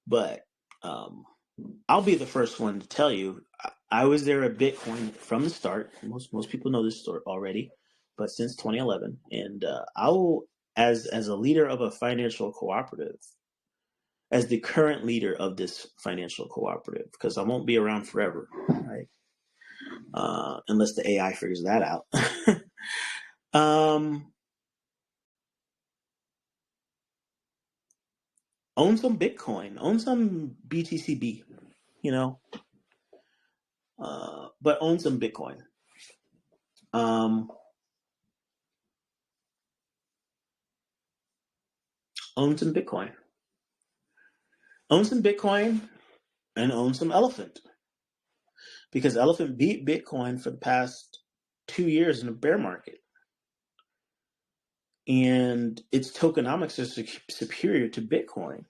But I'll be the first one to tell you, I was there at Bitcoin from the start. Most people know this story already, but since 2011, and I will, as a leader of a financial cooperative, as the current leader of this financial cooperative, because I won't be around forever, right? Unless the AI figures that out. Own some Bitcoin, own some BTCB, but own some Bitcoin. Own some Bitcoin. Own some Bitcoin and own some Elephant. Because Elephant beat Bitcoin for the past 2 years in the bear market. And its tokenomics are superior to Bitcoin.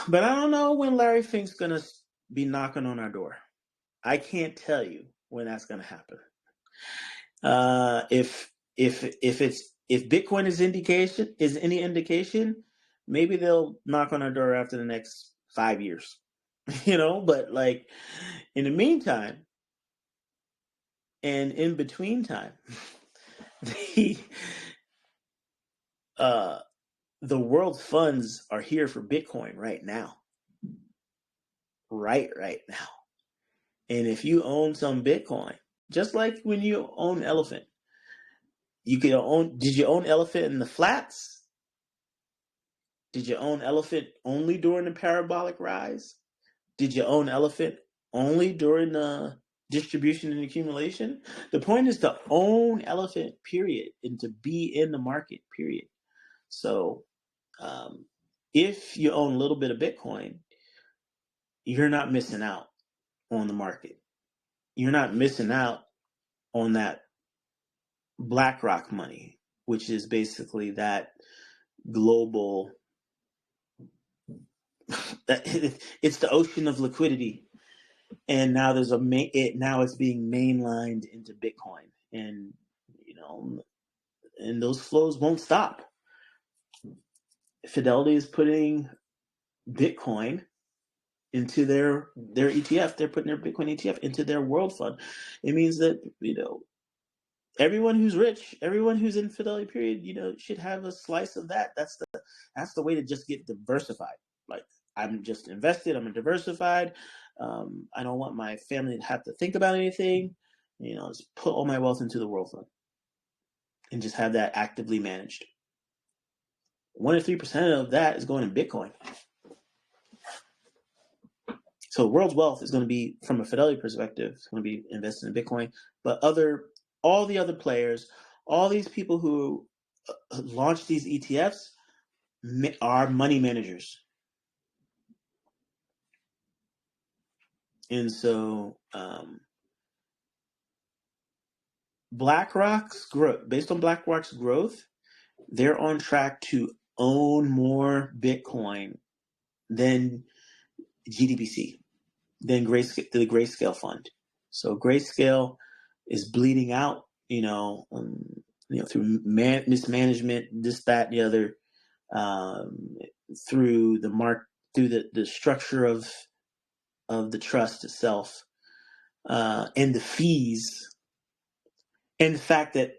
But I don't know when Larry Fink's going to be knocking on our door. I can't tell you when that's going to happen. If Bitcoin is any indication, maybe they'll knock on our door after the next 5 years. But like in the meantime and in between time, the uh, the world's funds are here for Bitcoin right now, right now. And if you own some Bitcoin, just like when you own Elephant, you could own. Did you own Elephant in the flats? Did you own Elephant only during the parabolic rise? Did you own Elephant only during the distribution and accumulation? The point is to own Elephant, period, and to be in the market, period. So if you own a little bit of Bitcoin, you're not missing out on the market. You're not missing out on that BlackRock money, which is basically that global. It's the ocean of liquidity, and now now it's being mainlined into Bitcoin, and and those flows won't stop. Fidelity is putting Bitcoin into their ETF. They're putting their Bitcoin ETF into their world fund. It means that everyone who's rich, everyone who's in Fidelity period, should have a slice of that. That's the way to just get diversified. Like, I'm just invested. I'm diversified. I don't want my family to have to think about anything. Just put all my wealth into the world fund and just have that actively managed. 1 or 3% of that is going in Bitcoin. So world's wealth is going to be, from a Fidelity perspective, it's going to be invested in Bitcoin. But all the other players, all these people who launch these ETFs are money managers. And so BlackRock's growth, based on BlackRock's growth, they're on track to own more Bitcoin than GDBC, than the Grayscale fund. So Grayscale is bleeding out, through mismanagement, this, that, and the other, through the structure of the trust itself, and the fees, and the fact that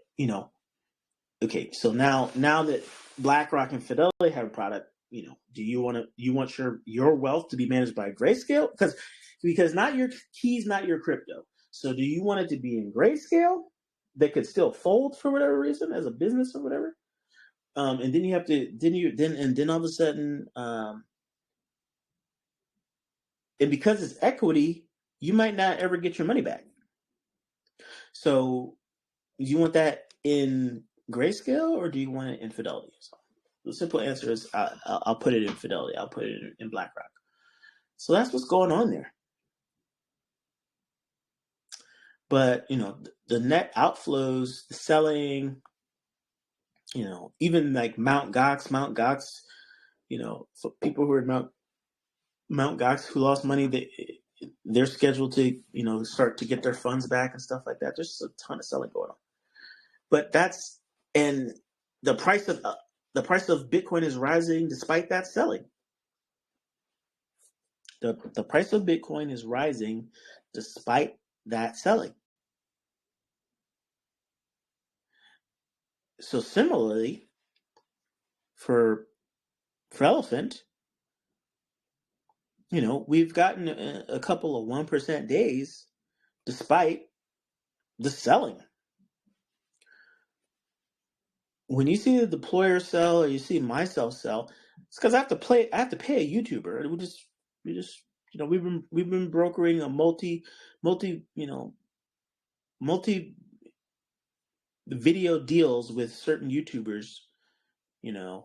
okay, so now that BlackRock and Fidelity have a product, do you want your wealth to be managed by Grayscale? Because not your keys, not your crypto. So do you want it to be in Grayscale that could still fold for whatever reason as a business or whatever? And then you have to then all of a sudden, and because it's equity, you might not ever get your money back. So do you want that in Grayscale or do you want it in Fidelity? So the simple answer is I'll put it in Fidelity. I'll put it in BlackRock. So that's what's going on there. But the net outflows, the selling, even like Mount Gox, for people who are Mount Gox who lost money, they're scheduled to start to get their funds back and stuff like that. There's a ton of selling going on. But and the price of Bitcoin is rising despite that selling. The price of Bitcoin is rising despite that selling. So similarly, for Elephant, we've gotten a couple of 1% days despite the selling. When you see the deployer sell or you see myself sell, it's because I have to pay a YouTuber. We've been brokering a multi video deals with certain YouTubers, and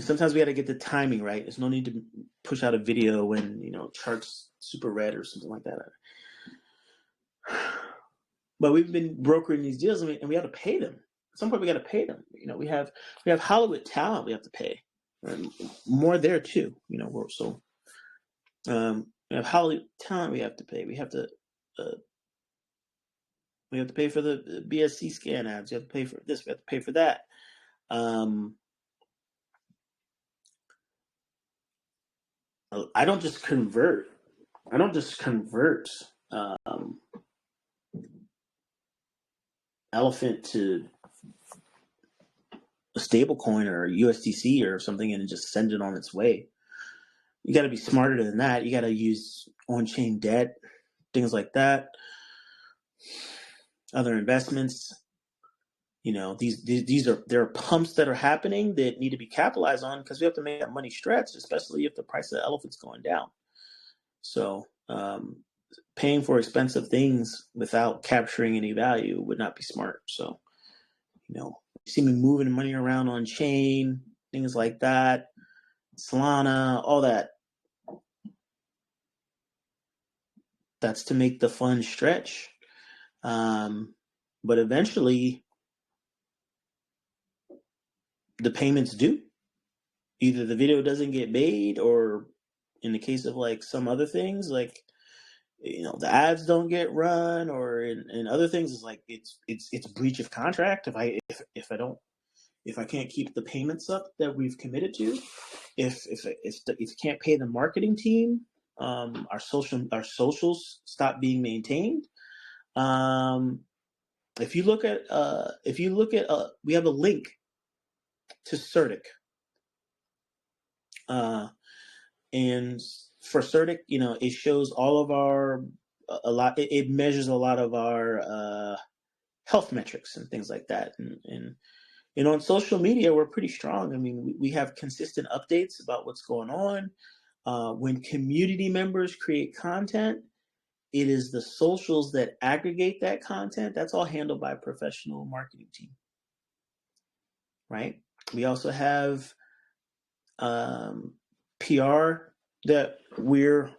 sometimes we got to get the timing right. There's no need to push out a video when charts super red or something like that. But we've been brokering these deals, and we have to pay them. At some point, we got to pay them. We have Hollywood talent we have to pay, more there too. We have Hollywood talent we have to pay. We have to pay for the BSC scan ads. We have to pay for this. We have to pay for that. I don't just convert I don't just convert Elephant to a stable coin or USDC or something and just send it on its way. You got to be smarter than that. You got to use on-chain debt, things like that, other investments. You know, there are pumps that are happening that need to be capitalized on because we have to make that money stretch, especially if the price of the elephant's going down. So paying for expensive things without capturing any value would not be smart. So, you know, you see me moving money around on chain, things like that, Solana, all that. That's to make the fund stretch. But eventually, the payments due. Either the video doesn't get made, or in the case of like some other things, like, you know, the ads don't get run, or in other things, it's like it's breach of contract if I can't keep the payments up that we've committed to, if you can't pay the marketing team, our socials stop being maintained. If you look at we have a link to Certic, and for Certic, you know, it shows all of our it measures a lot of our health metrics and things like that, and you know, on social media, we're pretty strong. I mean, we have consistent updates about what's going on. When community members create content, it is the socials that aggregate that content. That's all handled by a professional marketing team, right? We also have PR that we're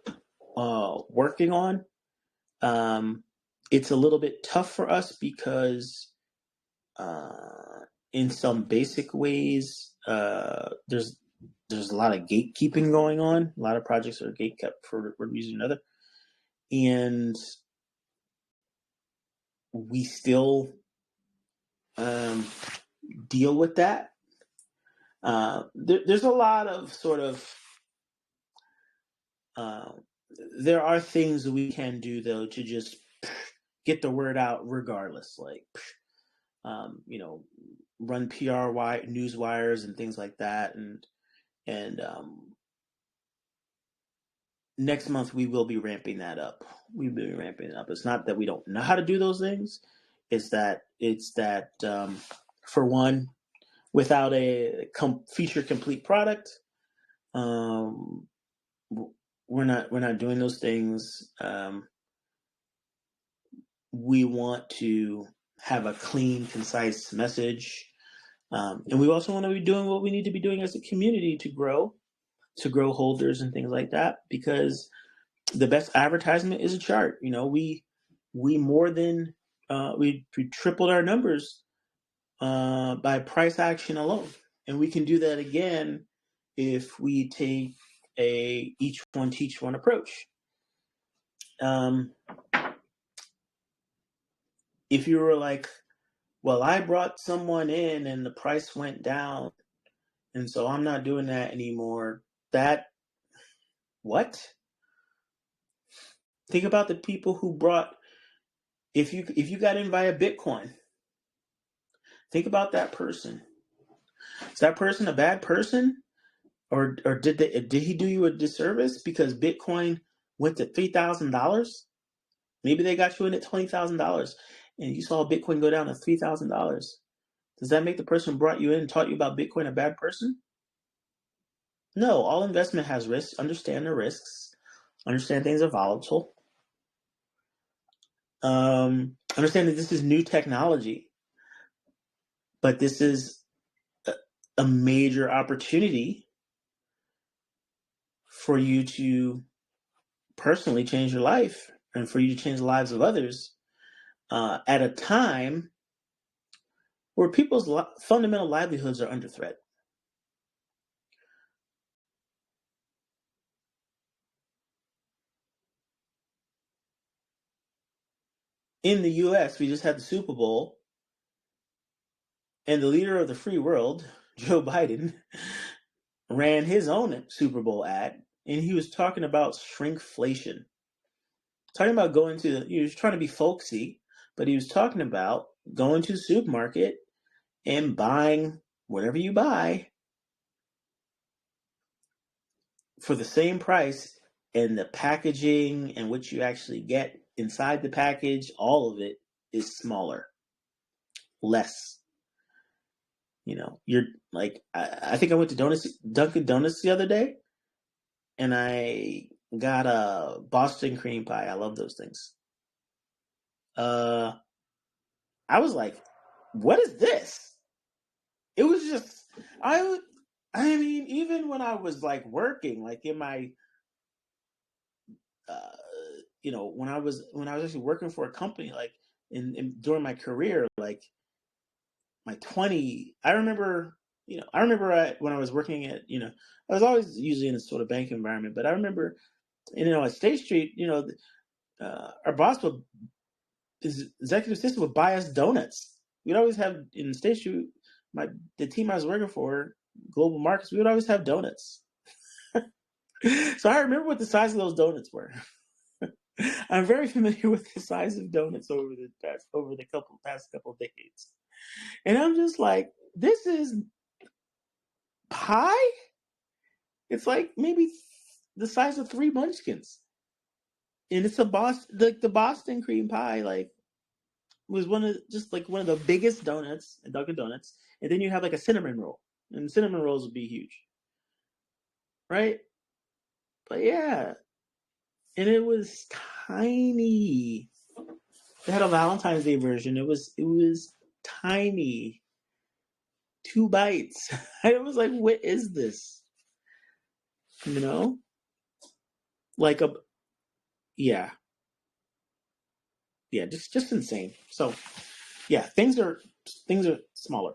working on. It's a little bit tough for us because in some basic ways, there's a lot of gatekeeping going on. A lot of projects are gatekept for one reason or another. And we still deal with that. There's a lot of sort of there are things that we can do, though, to just get the word out regardless. Like, you know, run PR news wires and things like that. And next month we will be ramping that up. We will be ramping it up. It's not that we don't know how to do those things. It's that for one, without a feature complete product, we're not doing those things. We want to have a clean, concise message, and we also want to be doing what we need to be doing as a community to grow holders and things like that. Because the best advertisement is a chart. You know, we more than we tripled our numbers by price action alone, and we can do that again if we take a each one teach one approach. If you were like, well, I brought someone in and the price went down, and so I'm not doing that anymore. What? Think about the people who brought. If you got in via Bitcoin, think about that person. Is that person a bad person, or did he do you a disservice because Bitcoin went to $3,000? Maybe they got you in at $20,000, and you saw Bitcoin go down to $3,000. Does that make the person who brought you in and taught you about Bitcoin a bad person? No, all investment has risks. Understand the risks. Understand things are volatile. Understand that this is new technology, but this is a major opportunity for you to personally change your life and for you to change the lives of others at a time where people's fundamental livelihoods are under threat. In the U.S., we just had the Super Bowl, and the leader of the free world, Joe Biden, ran his own Super Bowl ad, and he was talking about shrinkflation. talking about going to. He was trying to be folksy, but he was talking about going to the supermarket and buying whatever you buy for the same price, and the packaging and what you actually get inside the package, all of it is smaller, less. You're like, I think I went to Dunkin' Donuts the other day, and I got a Boston cream pie. I love those things. I was like, what is this? It was just, I mean, even when I was like working, like in my, uh, when I was actually working for a company, like during my career, like my 20, I remember when I was working at, I was always usually in a sort of bank environment, but I remember, at State Street, our boss would, his executive assistant would buy us donuts. We'd always have in State Street, the team I was working for, Global Markets, we would always have donuts. So I remember what the size of those donuts were. I'm very familiar with the size of donuts over the past couple of decades. And I'm just like, this is pie? It's like maybe the size of 3 munchkins. And it's the Boston cream pie, like, was one of the biggest donuts in Dunkin' Donuts. And then you have like a cinnamon roll. And cinnamon rolls would be huge. Right? But yeah. And it was tiny. They had a Valentine's Day version. It was tiny. 2 bites. I was like, what is this? You know? Like yeah. Yeah, just insane. So yeah, things are smaller.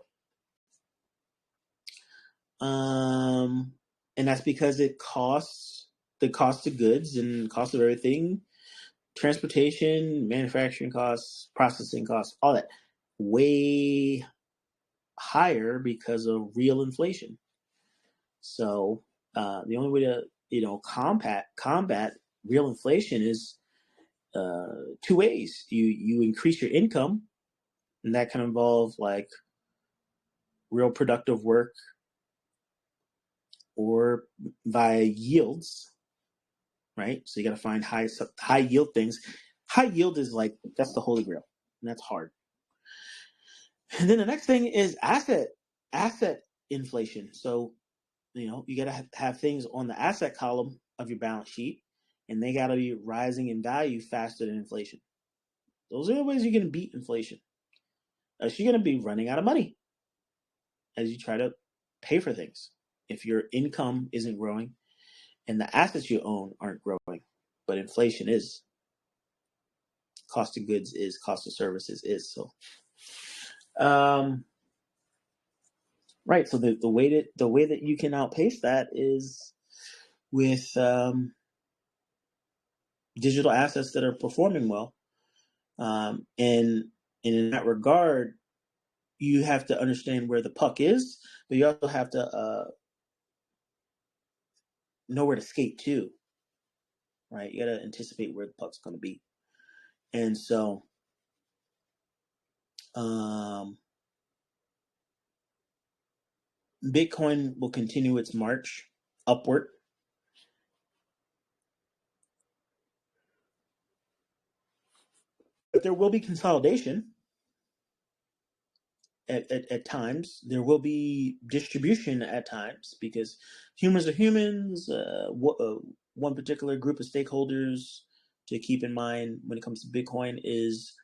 And that's because the cost of goods and cost of everything, transportation, manufacturing costs, processing costs, all that way higher because of real inflation. So the only way to combat real inflation is 2 ways. You increase your income, and that can involve like real productive work or via yields, right? So you got to find high yield things. High yield is like, that's the holy grail, and that's hard. And then the next thing is asset inflation. So you got to have things on the asset column of your balance sheet, and they got to be rising in value faster than inflation. Those are the ways you're going to beat inflation. Else you're going to be running out of money as you try to pay for things. If your income isn't growing and the assets you own aren't growing, but inflation is, cost of goods is, cost of services is. So, right. So the way that you can outpace that is with digital assets that are performing well. And in that regard, you have to understand where the puck is, but you also have to know where to skate to, right? You got to anticipate where the puck's going to be. And so, Bitcoin will continue its march upward. But there will be consolidation at times. There will be distribution at times because humans are humans. One particular group of stakeholders to keep in mind when it comes to Bitcoin is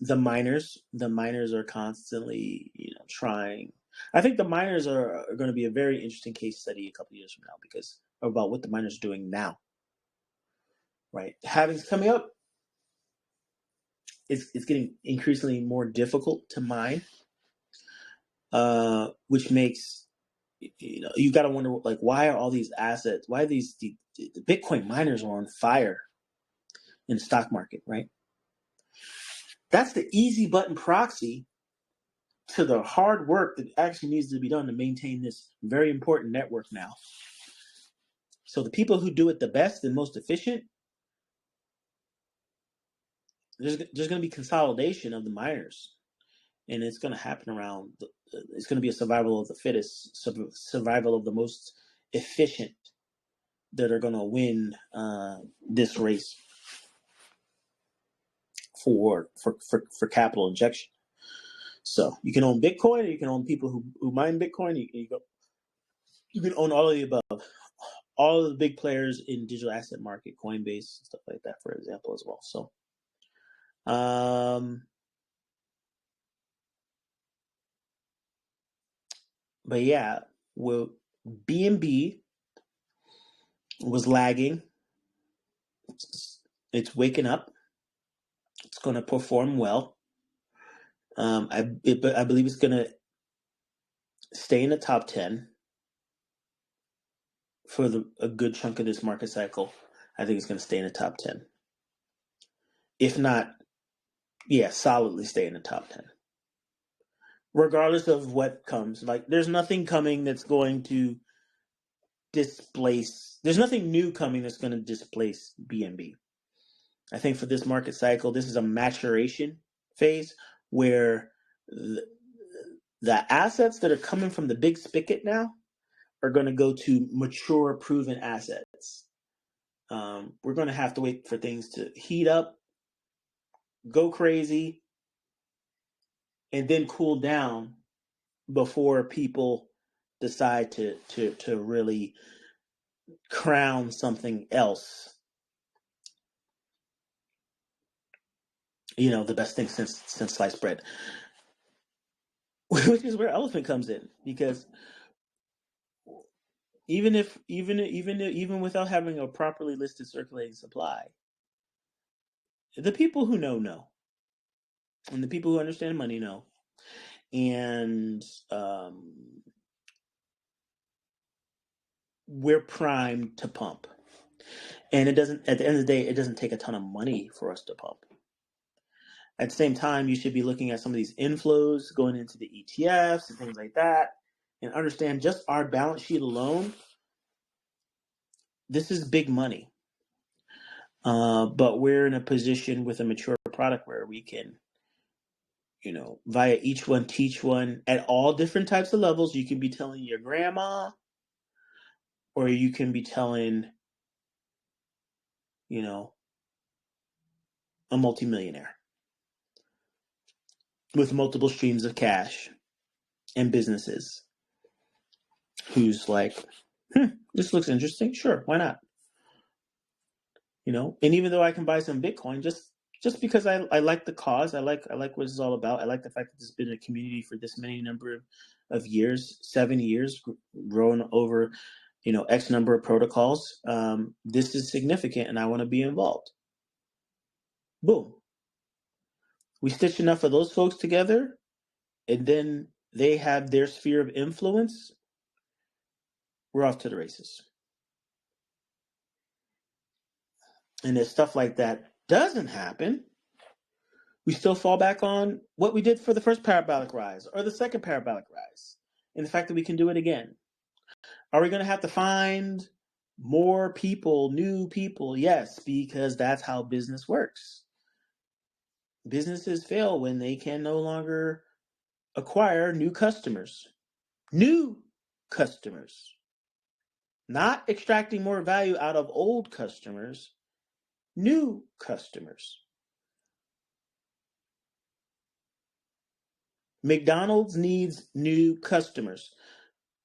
the miners. The miners are constantly, trying. I think the miners are going to be a very interesting case study a couple of years from now because about what the miners are doing now. Right, halving's coming up. It's getting increasingly more difficult to mine, which makes you got to wonder, like, why are all these assets? Why are the Bitcoin miners are on fire in the stock market, right? That's the easy button proxy to the hard work that actually needs to be done to maintain this very important network now. So the people who do it the best and most efficient, there's going to be consolidation of the miners, and it's going to happen around. It's going to be a survival of the fittest, survival of the most efficient that are going to win this race for capital injection. So you can own Bitcoin, or you can own people who mine Bitcoin. You can own all of the above. All of the big players in digital asset market, Coinbase, stuff like that, for example, as well. So, but yeah, well, BNB was lagging. It's waking up. It's going to perform well. I believe it's going to stay in the top 10 for a good chunk of this market cycle. I think it's going to stay in the top 10. If not, solidly stay in the top 10. Regardless of what comes. Like, there's nothing coming that's going to displace. There's nothing new coming that's going to displace BNB. I think for this market cycle, this is a maturation phase where the assets that are coming from the big spigot now are going to go to mature, proven assets. We're going to have to wait for things to heat up, go crazy, and then cool down before people decide to really crown something else, the best thing since sliced bread. Which is where elephant comes in, because even without having a properly listed circulating supply, the people who know, and the people who understand money know, and we're primed to pump. And it doesn't. At the end of the day, it doesn't take a ton of money for us to pump. At the same time, you should be looking at some of these inflows going into the ETFs and things like that, and understand just our balance sheet alone. This is big money. But we're in a position with a mature product where we can, via each one, teach one at all different types of levels. You can be telling your grandma, or you can be telling, a multimillionaire with multiple streams of cash and businesses who's like, this looks interesting. Sure, why not? And even though I can buy some Bitcoin, just because I like the cause, I like what it's all about. I like the fact that there's been a community for this many number of years, 7 years, grown over, X number of protocols. This is significant, and I want to be involved. Boom. We stitch enough of those folks together, and then they have their sphere of influence. We're off to the races. And if stuff like that doesn't happen, we still fall back on what we did for the first parabolic rise or the second parabolic rise, and the fact that we can do it again. Are we going to have to find more people, new people? Yes, because that's how business works. Businesses fail when they can no longer acquire new customers. New customers. Not extracting more value out of old customers. New customers. McDonald's needs new customers.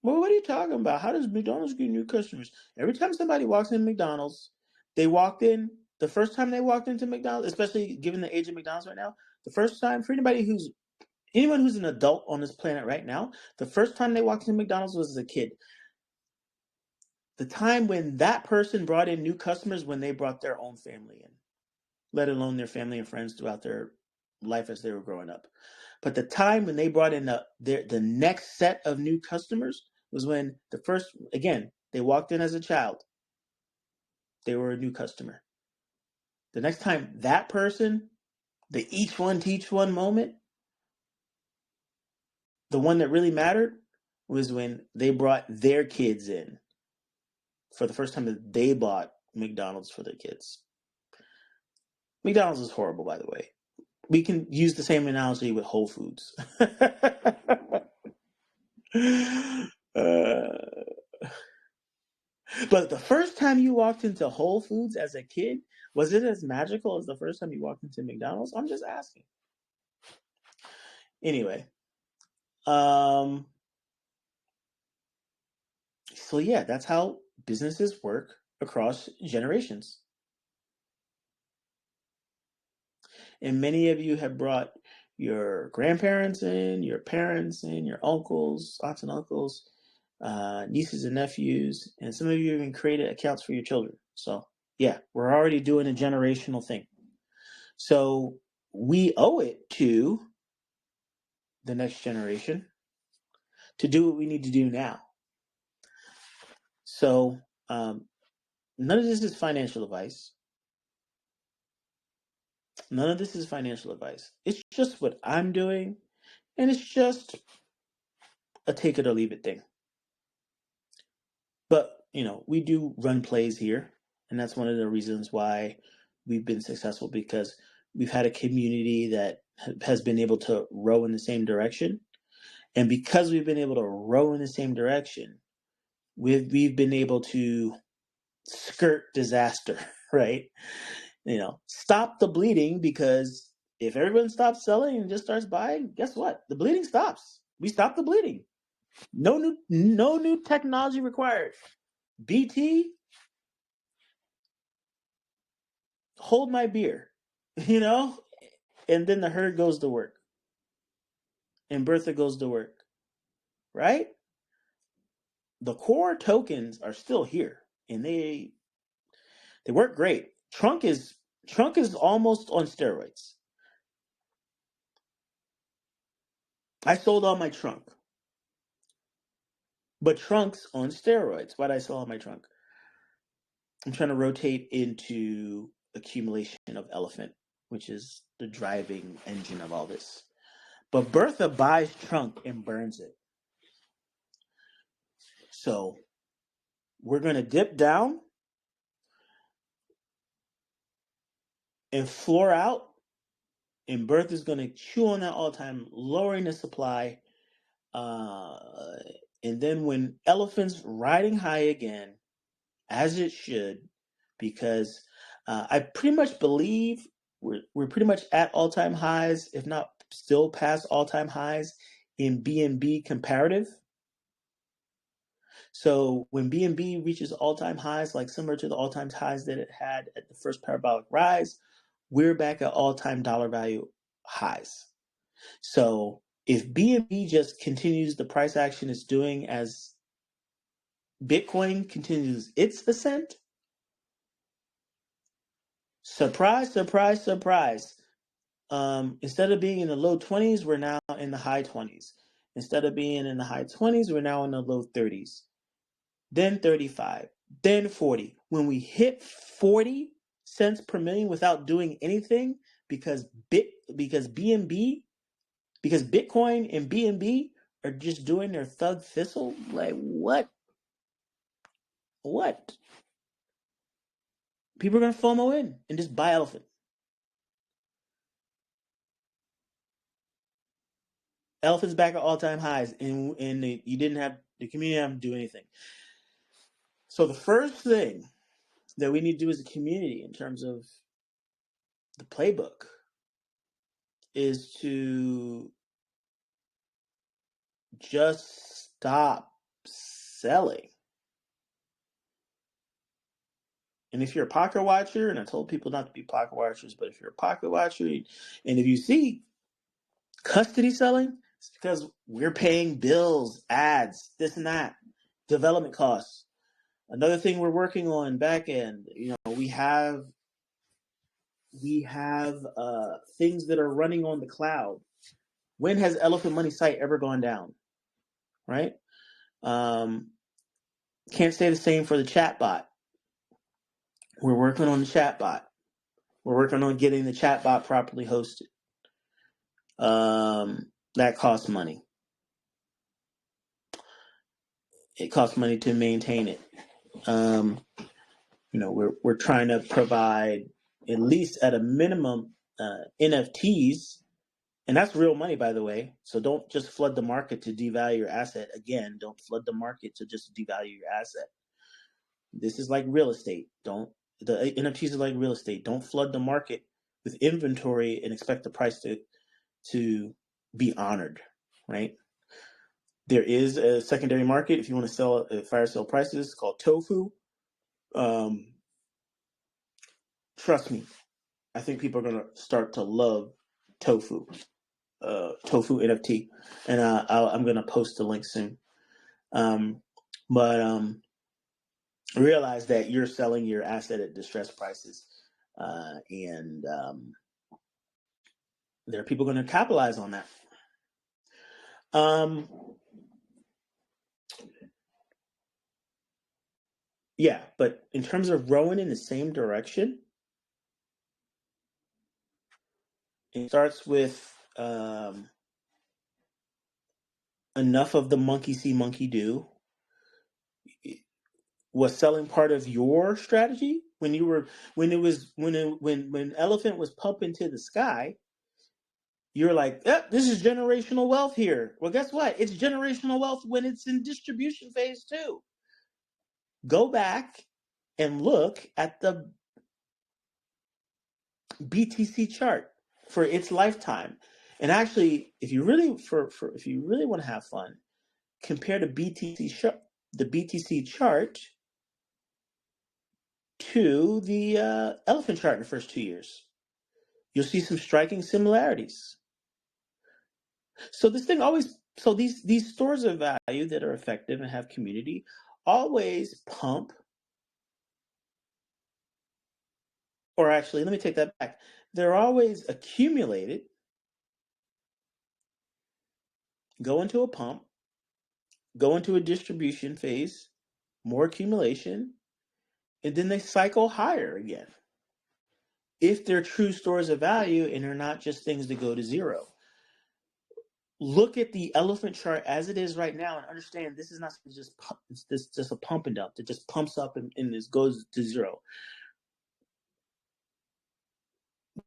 Well, what are you talking about? How does McDonald's get new customers? Every time somebody walks in McDonald's, the first time they walked into McDonald's, especially given the age of McDonald's right now, the first time, for anyone who's an adult on this planet right now, the first time they walked into McDonald's was as a kid. The time when that person brought in new customers when they brought their own family in, let alone their family and friends throughout their life as they were growing up. But the time when they brought in the next set of new customers was when they walked in as a child. They were a new customer. The next time that person, the each one teach one moment, the one that really mattered was when they brought their kids in for the first time that they bought McDonald's for their kids. McDonald's is horrible, by the way. We can use the same analogy with Whole Foods. But the first time you walked into Whole Foods as a kid, was it as magical as the first time you walked into McDonald's? I'm just asking. Anyway, so yeah, that's how businesses work across generations. And many of you have brought your grandparents in, your parents in, your uncles, aunts and uncles, nieces and nephews, and some of you even created accounts for your children. So yeah, we're already doing a generational thing. So we owe it to the next generation to do what we need to do now. So none of this is financial advice. None of this is financial advice. It's just what I'm doing, and it's just a take it or leave it thing. But, we do run plays here, and that's one of the reasons why we've been successful, because we've had a community that has been able to row in the same direction. And because we've been able to row in the same direction, we've been able to skirt disaster, right? Stop the bleeding, because if everyone stops selling and just starts buying, guess what? The bleeding stops. We stop the bleeding. No new technology required. BT, hold my beer, and then the herd goes to work, and Bertha goes to work, right? The core tokens are still here, and they work great. Trunk is almost on steroids. I sold all my trunk, but Trunk's on steroids. Why did I sell all my trunk? I'm trying to rotate into accumulation of elephant, which is the driving engine of all this. But Bertha buys trunk and burns it. So we're going to dip down and floor out, and Bertha's going to chew on that all the time, lowering the supply. And then when elephant's riding high again, as it should, because I pretty much believe we're pretty much at all-time highs, if not still past all-time highs in B&B comparative. So when B&B reaches all-time highs, like similar to the all-time highs that it had at the first parabolic rise, we're back at all-time dollar value highs. So if B&B just continues the price action it's doing as Bitcoin continues its ascent, surprise, surprise, surprise. Instead of being in the low 20s, we're now in the high 20s. Instead of being in the high 20s, we're now in the low 30s. Then 35, then 40. When we hit 40 cents per million without doing anything, because BNB, because Bitcoin and BNB are just doing their thug thistle, like what? What? People are gonna FOMO in and just buy elephant. Elephant's back at all-time highs, and you didn't have the community didn't do anything. So the first thing that we need to do as a community in terms of the playbook is to just stop selling. And if you're a pocket watcher, and I told people not to be pocket watchers, but if you're a pocket watcher, and if you see custody selling, it's because we're paying bills, ads, this and that, development costs. Another thing we're working on back end, we have things that are running on the cloud. When has Elephant Money site ever gone down? Right? Can't say the same for the chatbot. We're working on the chatbot. We're working on getting the chatbot properly hosted. That costs money. It costs money to maintain it. We're trying to provide at least at a minimum, NFTs, and that's real money, by the way. So don't just flood the market to devalue your asset. Again, don't flood the market to just devalue your asset. This is like real estate. The NFTs is like real estate. Don't flood the market with inventory and expect the price to be honored, right? There is a secondary market if you want to sell at fire sale prices. It's called tofu. Trust me, I think people are gonna start to love tofu, tofu NFT, and I'm gonna post the link soon. But realize that you're selling your asset at distressed prices, and there are people going to capitalize on that. Yeah, but in terms of rowing in the same direction, it starts with enough of the monkey see, monkey do. Was selling part of your strategy when elephant was pumping to the sky? You're like, this is generational wealth here. Well, guess what? It's generational wealth when it's in distribution phase too. Go back and look at the BTC chart for its lifetime. And actually, if you really want to have fun, compare the BTC chart to the elephant chart in the first 2 years. You'll see some striking similarities. So these stores of value that are effective and have community always pump, or actually, let me take that back. They're always accumulated, go into a pump, go into a distribution phase, more accumulation, and then they cycle higher again. If they're true stores of value and they're not just things that go to zero. Look at the elephant chart as it is right now and understand this is not just a pump and dump that just pumps up and this goes to zero.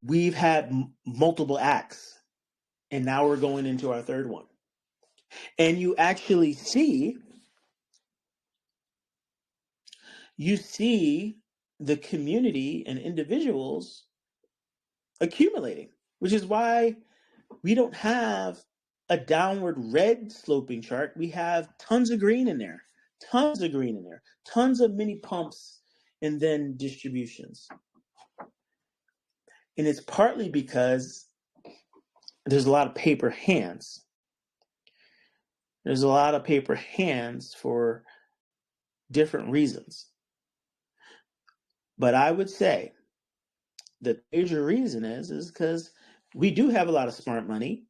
We've had multiple acts, and now we're going into our third one. And you actually see the community and individuals accumulating, which is why we don't have a downward red sloping chart. We have tons of green in there, tons of mini pumps and then distributions. And it's partly because there's a lot of paper hands. There's a lot of paper hands for different reasons. But I would say the major reason is because we do have a lot of smart money.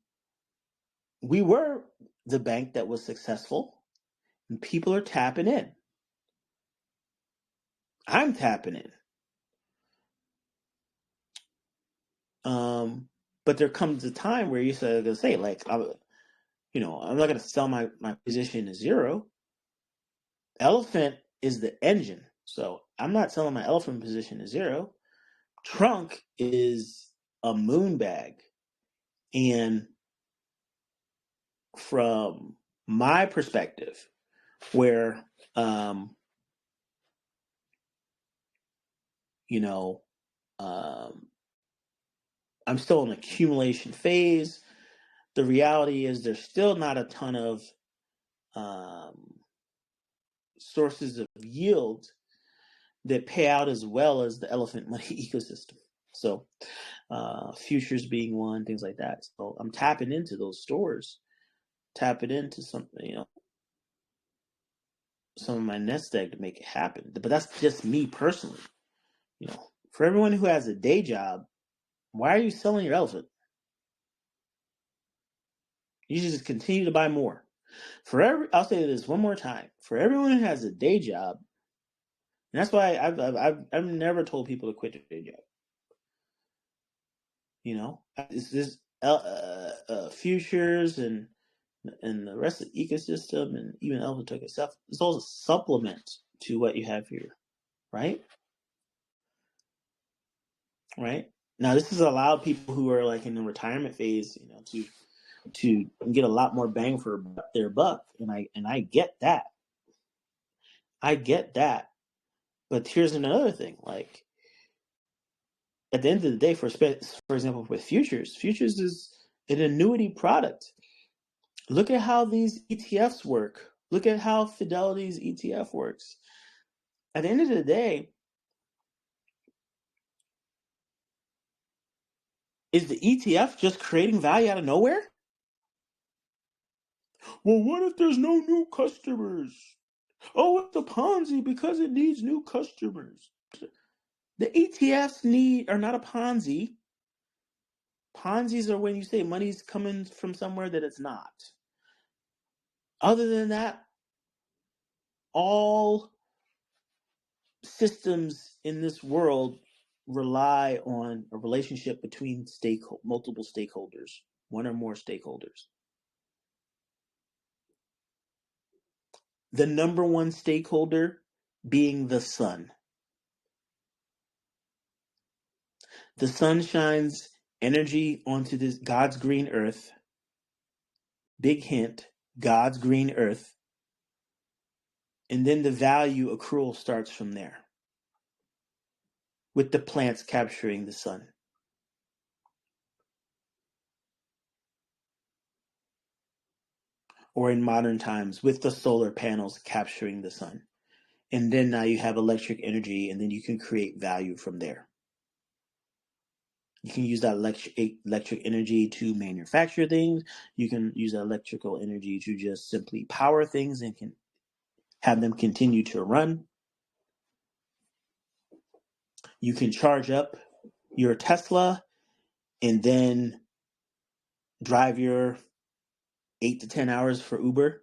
We were the bank that was successful, and people are tapping in. I'm tapping in. But there comes a time where you say, like, I'm not going to sell my position to zero. Elephant is the engine. So I'm not selling my elephant position to zero. Trunk is a moon bag. And from my perspective, where, I'm still in accumulation phase. The reality is there's still not a ton of sources of yield that pay out as well as the elephant money ecosystem. So futures being one, things like that. So I'm tapping into those stores, tapping into something, some of my nest egg to make it happen. But that's just me personally. For everyone who has a day job, why are you selling your elephant? You should just continue to buy more. I'll say this one more time. For everyone who has a day job, and that's why I've never told people to quit their day job. It's this futures and the rest of the ecosystem and even elephant token itself. It's all a supplement to what you have here, right? right? Now, this has allowed people who are like in the retirement phase, to get a lot more bang for their buck, and I get that. I get that. But here's another thing: like at the end of the day, for example, with futures is an annuity product. Look at how these ETFs work. Look at how Fidelity's ETF works. At the end of the day, is the ETF just creating value out of nowhere? Well, what if there's no new customers? Oh, it's a Ponzi because it needs new customers. The ETFs are not a Ponzi. Ponzi's are when you say money's coming from somewhere that it's not. Other than that, all systems in this world rely on a relationship between multiple stakeholders, one or more stakeholders. The number one stakeholder being the sun. The sun shines energy onto this God's green earth. Big hint, God's green earth. And then the value accrual starts from there, with the plants capturing the sun. Or in modern times, with the solar panels capturing the sun. And then now you have electric energy, and then you can create value from there. You can use that electric energy to manufacture things. You can use that electrical energy to just simply power things and can have them continue to run. You can charge up your Tesla and then drive your 8 to 10 hours for Uber.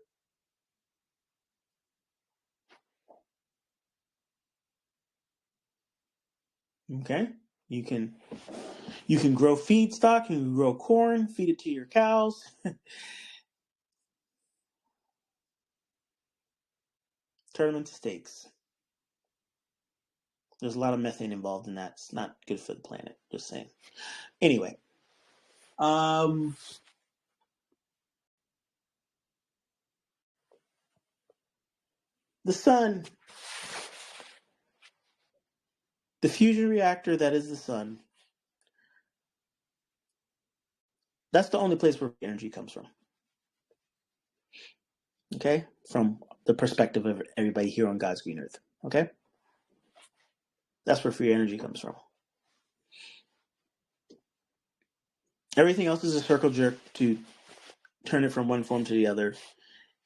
Okay? You can grow feedstock, you can grow corn, feed it to your cows. Turn them into steaks. There's a lot of methane involved in that. It's not good for the planet. Just saying. Anyway, the sun, the fusion reactor that is the sun, that's the only place where energy comes from. Okay? From the perspective of everybody here on God's green earth. Okay? That's where free energy comes from. Everything else is a circle jerk to turn it from one form to the other,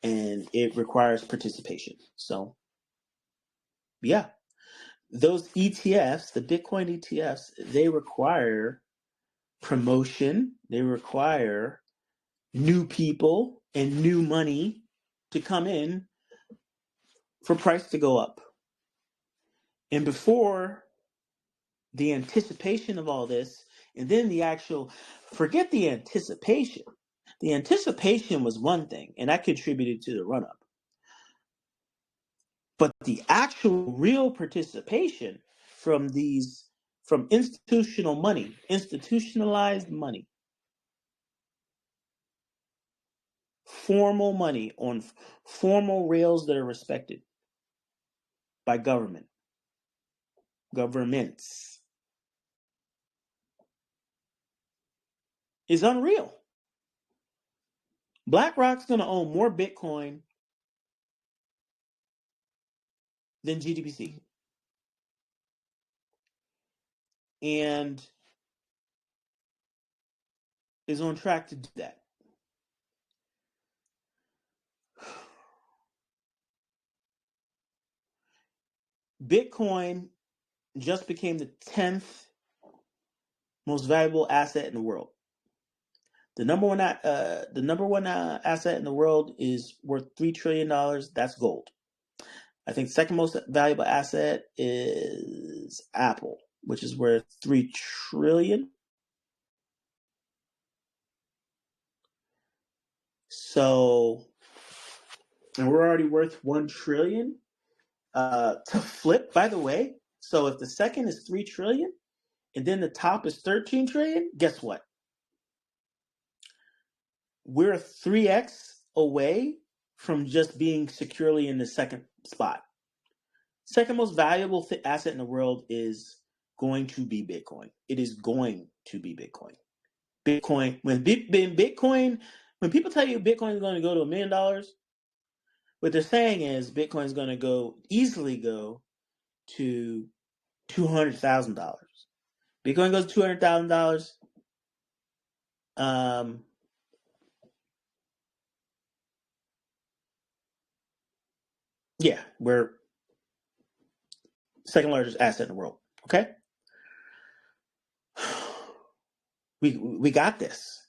and it requires participation. So, yeah. Those ETFs, the Bitcoin ETFs, they require promotion. They require new people and new money to come in for price to go up. And before the anticipation of all this, and then the actual, forget the anticipation. The anticipation was one thing, and that contributed to the run-up. But the actual real participation from institutional money, institutionalized money, formal money on formal rails that are respected by governments, is unreal. BlackRock's going to own more Bitcoin than GDPC. And is on track to do that. Bitcoin just became the 10th most valuable asset in the world. The number one asset in the world is worth $3 trillion. That's gold. I think the second most valuable asset is Apple, which is worth $3 trillion. So, and we're already worth $1 trillion. To flip, by the way, so if the second is $3 trillion and then the top is 13 trillion, guess what? We're 3x away from just being securely in the second spot. Second most valuable asset in the world is going to be Bitcoin. It is going to be Bitcoin. When people tell you Bitcoin is going to go to $1 million, what they're saying is Bitcoin is going to easily go to $200,000. Bitcoin goes to $200,000. Yeah, we're second largest asset in the world. Okay, we got this.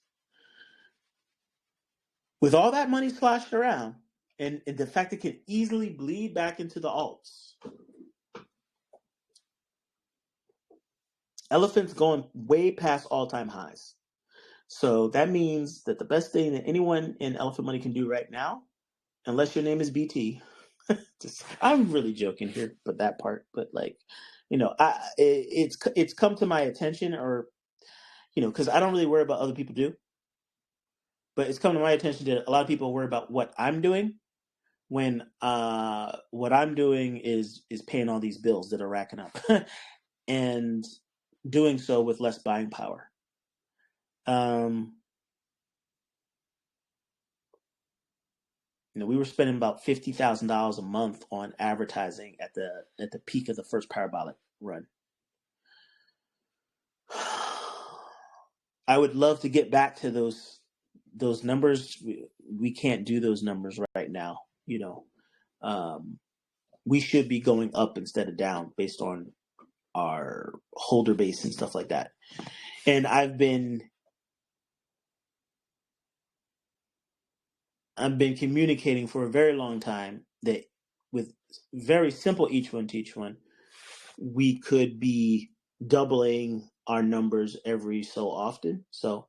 With all that money sloshed around, and the fact it can easily bleed back into the alts. Elephant's going way past all-time highs. So that means that the best thing that anyone in Elephant Money can do right now, unless your name is BT, I'm really joking here, but that part, but it's come to my attention, or because I don't really worry about other people do, but it's come to my attention that a lot of people worry about what I'm doing when what I'm doing is paying all these bills that are racking up and doing so with less buying power. We were spending about $50,000 a month on advertising at the peak of the first parabolic run. I would love to get back to those numbers. We can't do those numbers right now. We should be going up instead of down based on our holder base and stuff like that. And I've been communicating for a very long time that with very simple each one teach one, we could be doubling our numbers every so often. So,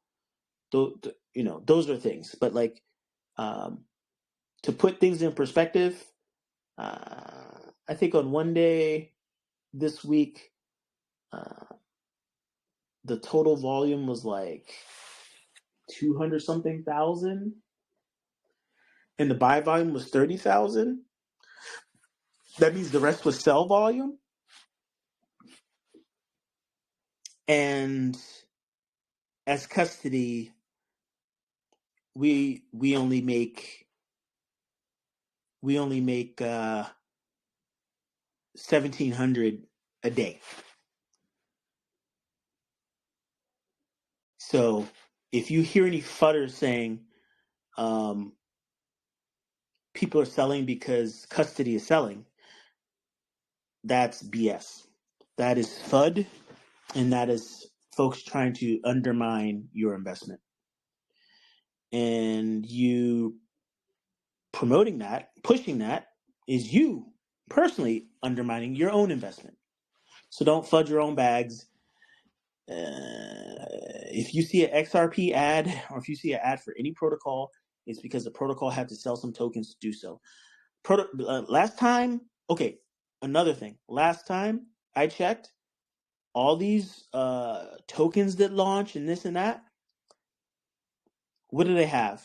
those are things. But to put things in perspective, I think on one day this week, the total volume was like 200 something thousand, and the buy volume was 30,000. That means the rest was sell volume. And as custody, we only make 1,700 a day. So if you hear any futters saying people are selling because custody is selling, that's BS. That is FUD, and that is folks trying to undermine your investment. And you promoting that, pushing that, is you personally undermining your own investment. So don't fudge your own bags. If you see an XRP ad, or if you see an ad for any protocol, it's because the protocol had to sell some tokens to do so. Another thing. Last time I checked, all these tokens that launch and this and that, what do they have?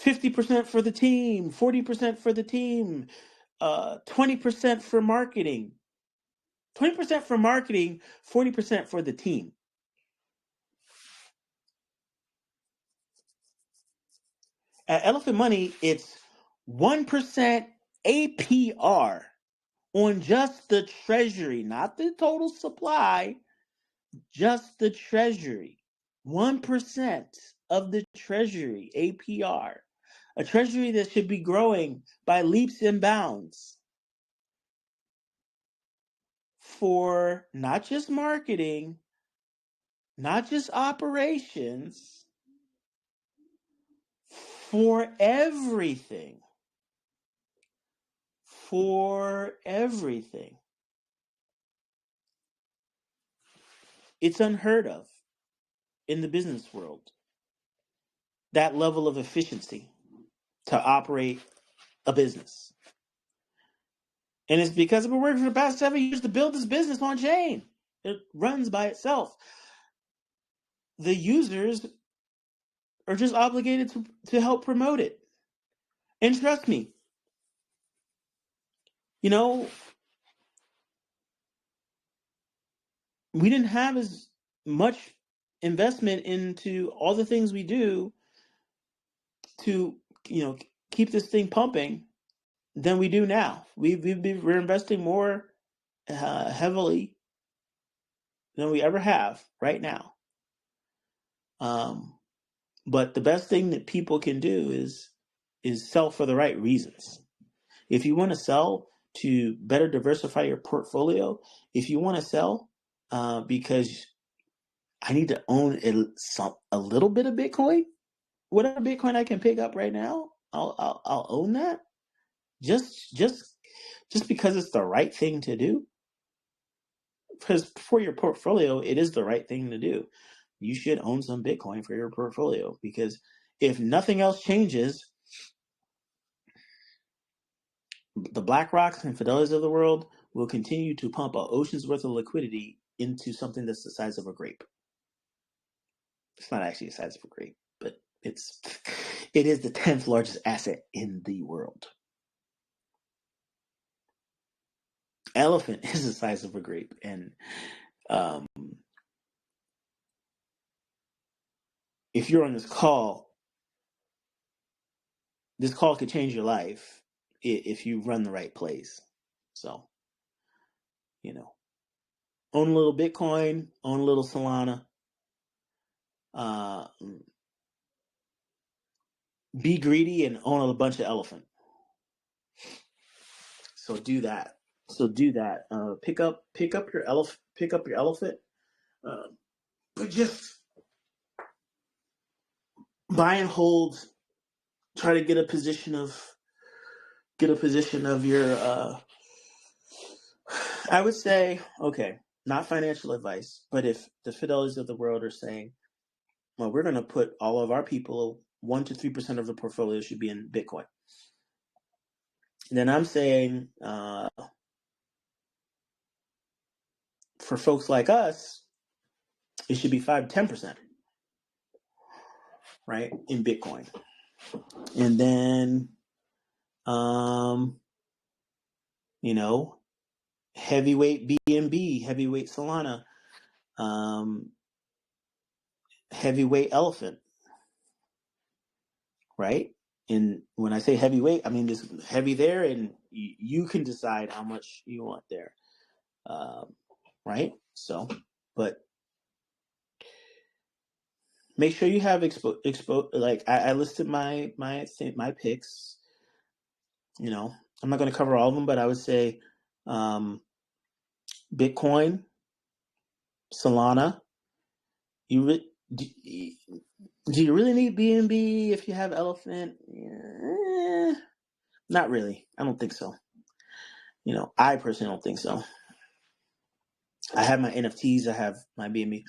50% for the team, 40% for the team, 20% for marketing. 20% for marketing, 40% for the team. At Elephant Money, it's 1% APR on just the treasury, not the total supply, just the treasury. 1% of the treasury APR. A treasury that should be growing by leaps and bounds for not just marketing, not just operations, for everything. For everything. It's unheard of in the business world. That level of efficiency to operate a business. And it's because I've been working for the past 7 years to build this business on chain. It runs by itself. The users are just obligated to help promote it. And trust me, you know, we didn't have as much investment into all the things we do to, keep this thing pumping than we do now. We're investing more heavily than we ever have right now. But the best thing that people can do is sell for the right reasons. If you want to sell to better diversify your portfolio, if you want to sell because I need to own a little bit of Bitcoin, whatever Bitcoin I can pick up right now, I'll own that. Just because it's the right thing to do. Because for your portfolio, it is the right thing to do. You should own some Bitcoin for your portfolio, because if nothing else changes, the BlackRocks and Fidelities of the world will continue to pump an ocean's worth of liquidity into something that's the size of a grape. It's not actually the size of a grape, but it is the 10th largest asset in the world. Elephant is the size of a grape, and if you're on this call could change your life if you run the right place. So, own a little Bitcoin, own a little Solana, be greedy and own a bunch of elephant. So do that. Pick up your elephant. But just buy and hold. Try to get a position of your. I would say, okay, not financial advice, but if the Fidelities of the world are saying, well, we're going to put all of our people, 1 to 3% of the portfolio should be in Bitcoin. Then I'm saying, for folks like us, it should be 5 to 10%, right, in Bitcoin. And then, heavyweight BNB, heavyweight Solana, heavyweight elephant, right? And when I say heavyweight, I mean there's heavy there, and you can decide how much you want there, right? So, but make sure you have like I listed my picks. I'm not going to cover all of them, but I would say Bitcoin, Solana. Do you really need BNB if you have elephant? Not really. I don't think so. I personally don't think so. I have my NFTs. I have my BNB.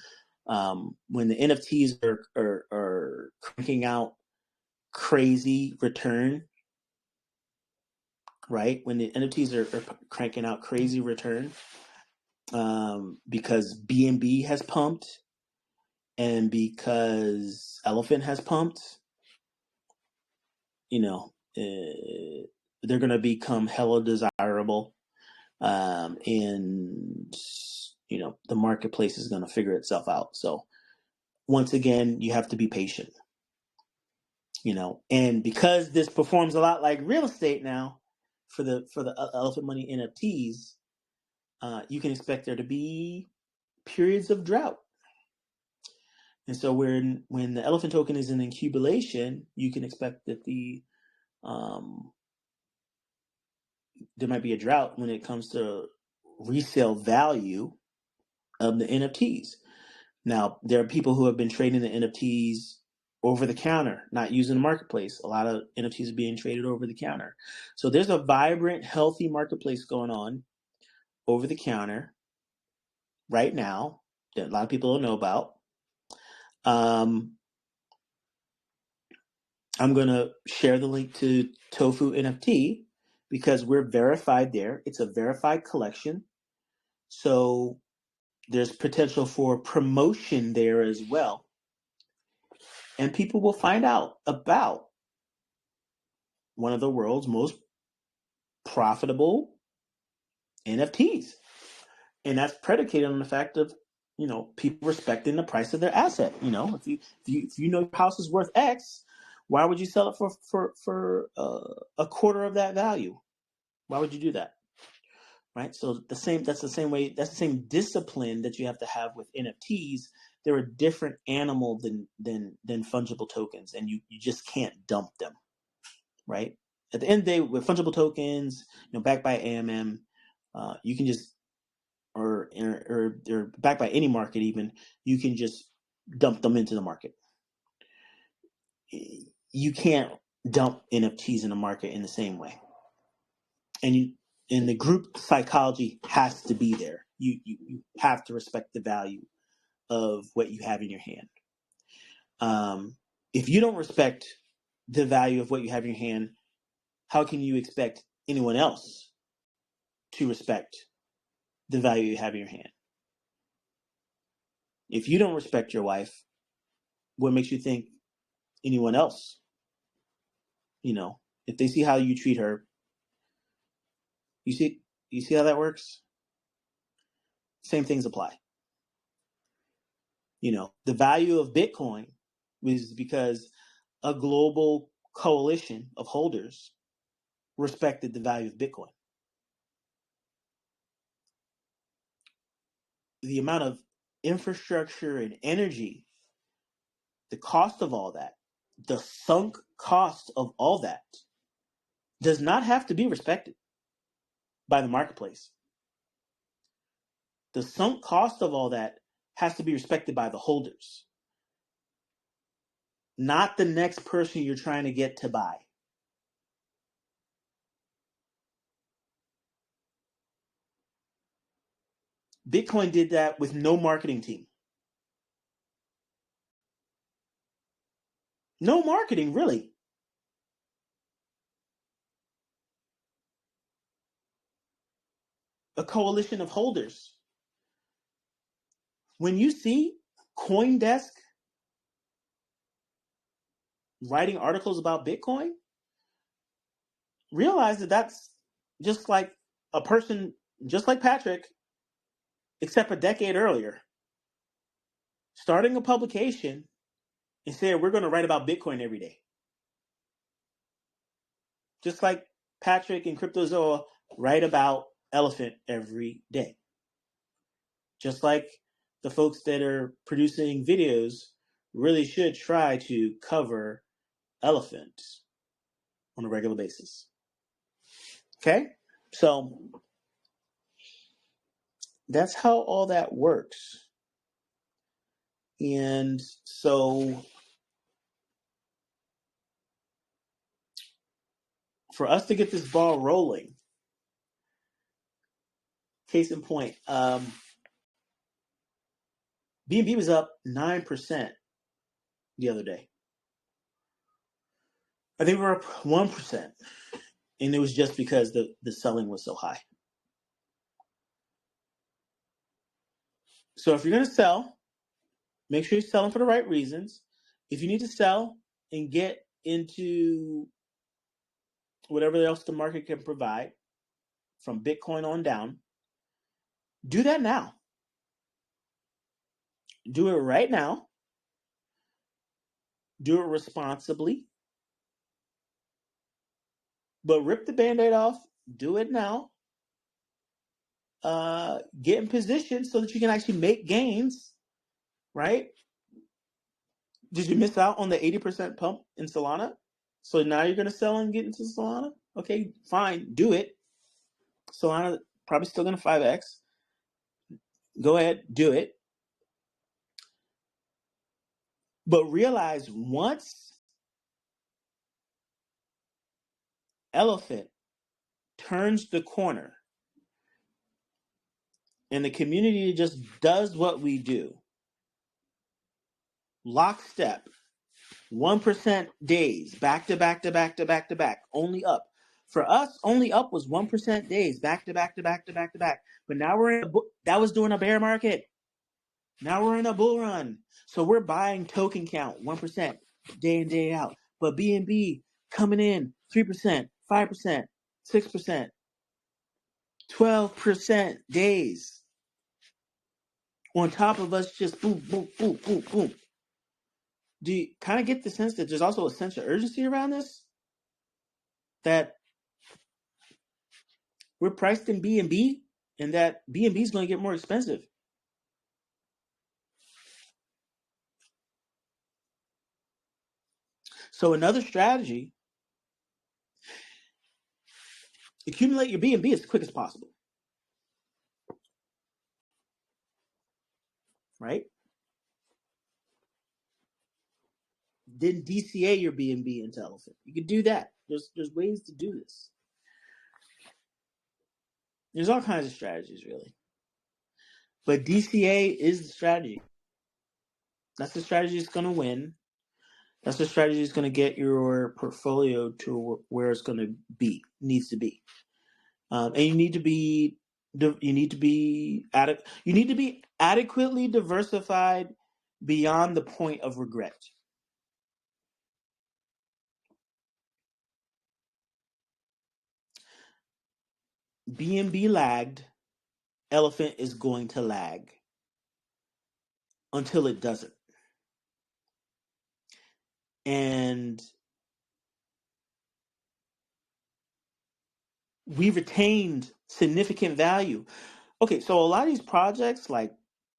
When the NFTs are cranking out crazy return, right? When the NFTs are cranking out crazy return, because BNB has pumped and because Elephant has pumped, they're going to become hella desirable, and the marketplace is going to figure itself out. So once again, you have to be patient, and because this performs a lot like real estate now for the Elephant Money NFTs, you can expect there to be periods of drought. And so when the Elephant token is in incubation, you can expect that there might be a drought when it comes to resale value of the NFTs. Now, there are people who have been trading the NFTs over the counter, not using the marketplace. A lot of NFTs are being traded over the counter. So there's a vibrant, healthy marketplace going on over the counter right now that a lot of people don't know about. I'm going to share the link to Tofu NFT because we're verified there. It's a verified collection. So There's potential for promotion there as well. And people will find out about one of the world's most profitable NFTs. And that's predicated on the fact of, people respecting the price of their asset. If you know your house is worth X, why would you sell it for a quarter of that value? Why would you do that? Right? So that's the same discipline that you have to have with NFTs. They're a different animal than fungible tokens, and you just can't dump them. Right? At the end of the day, with fungible tokens, backed by AMM, you can just or backed by any market, even, you can just dump them into the market. You can't dump NFTs in the market in the same way. And the group psychology has to be there. You have to respect the value of what you have in your hand. If you don't respect the value of what you have in your hand, how can you expect anyone else to respect the value you have in your hand? If you don't respect your wife, what makes you think anyone else, if they see how you treat her, you see how that works? Same things apply. The value of Bitcoin was because a global coalition of holders respected the value of Bitcoin. The amount of infrastructure and energy, the cost of all that, the sunk cost of all that, does not have to be respected by the marketplace. The sunk cost of all that has to be respected by the holders, not the next person you're trying to get to buy. Bitcoin did that with no marketing team. No marketing, really. A coalition of holders. When you see CoinDesk writing articles about Bitcoin, realize that that's just like a person, just like Patrick, except a decade earlier, starting a publication and saying, we're going to write about Bitcoin every day. Just like Patrick and Cryptozoa write about elephant every day. Just like the folks that are producing videos really should try to cover elephant on a regular basis. Okay? So that's how all that works. And so for us to get this ball rolling, case in point, BNB was up 9% the other day. I think we were up 1%. And it was just because the selling was so high. So if you're going to sell, make sure you're selling for the right reasons. If you need to sell and get into whatever else the market can provide, from Bitcoin on down, do that now. Do it right now. Do it responsibly. But rip the Band-Aid off. Do it now. Get in position so that you can actually make gains, right? Did you miss out on the 80% pump in Solana? So now you're going to sell and get into Solana? Okay, fine. Do it. Solana probably still going to 5x. Go ahead. Do it. But realize once Elephant turns the corner and the community just does what we do, lockstep, 1% days, back to back to back to back to back, only up. For us, only up was 1% days, back to back to back to back to back. But now we're in that was during a bear market. Now we're in a bull run. So we're buying token count 1% day in, day out. But BNB coming in 3%, 5%, 6%, 12% days. On top of us just boom, boom, boom, boom, boom. Do you kind of get the sense that there's also a sense of urgency around this? That we're priced in BNB and that BNB is going to get more expensive. So another strategy, accumulate your BNB as quick as possible. Right? Then DCA your BNB into Elephant. You can do that. There's ways to do this. There's all kinds of strategies, really. But DCA is the strategy. That's the strategy that's going to win. That's the strategy that's going to get your portfolio to where it's going to be, needs to be. And you need to be adequately diversified beyond the point of regret. BNB lagged. Elephant is going to lag until it doesn't. And we retained significant value. Okay, so a lot of these projects like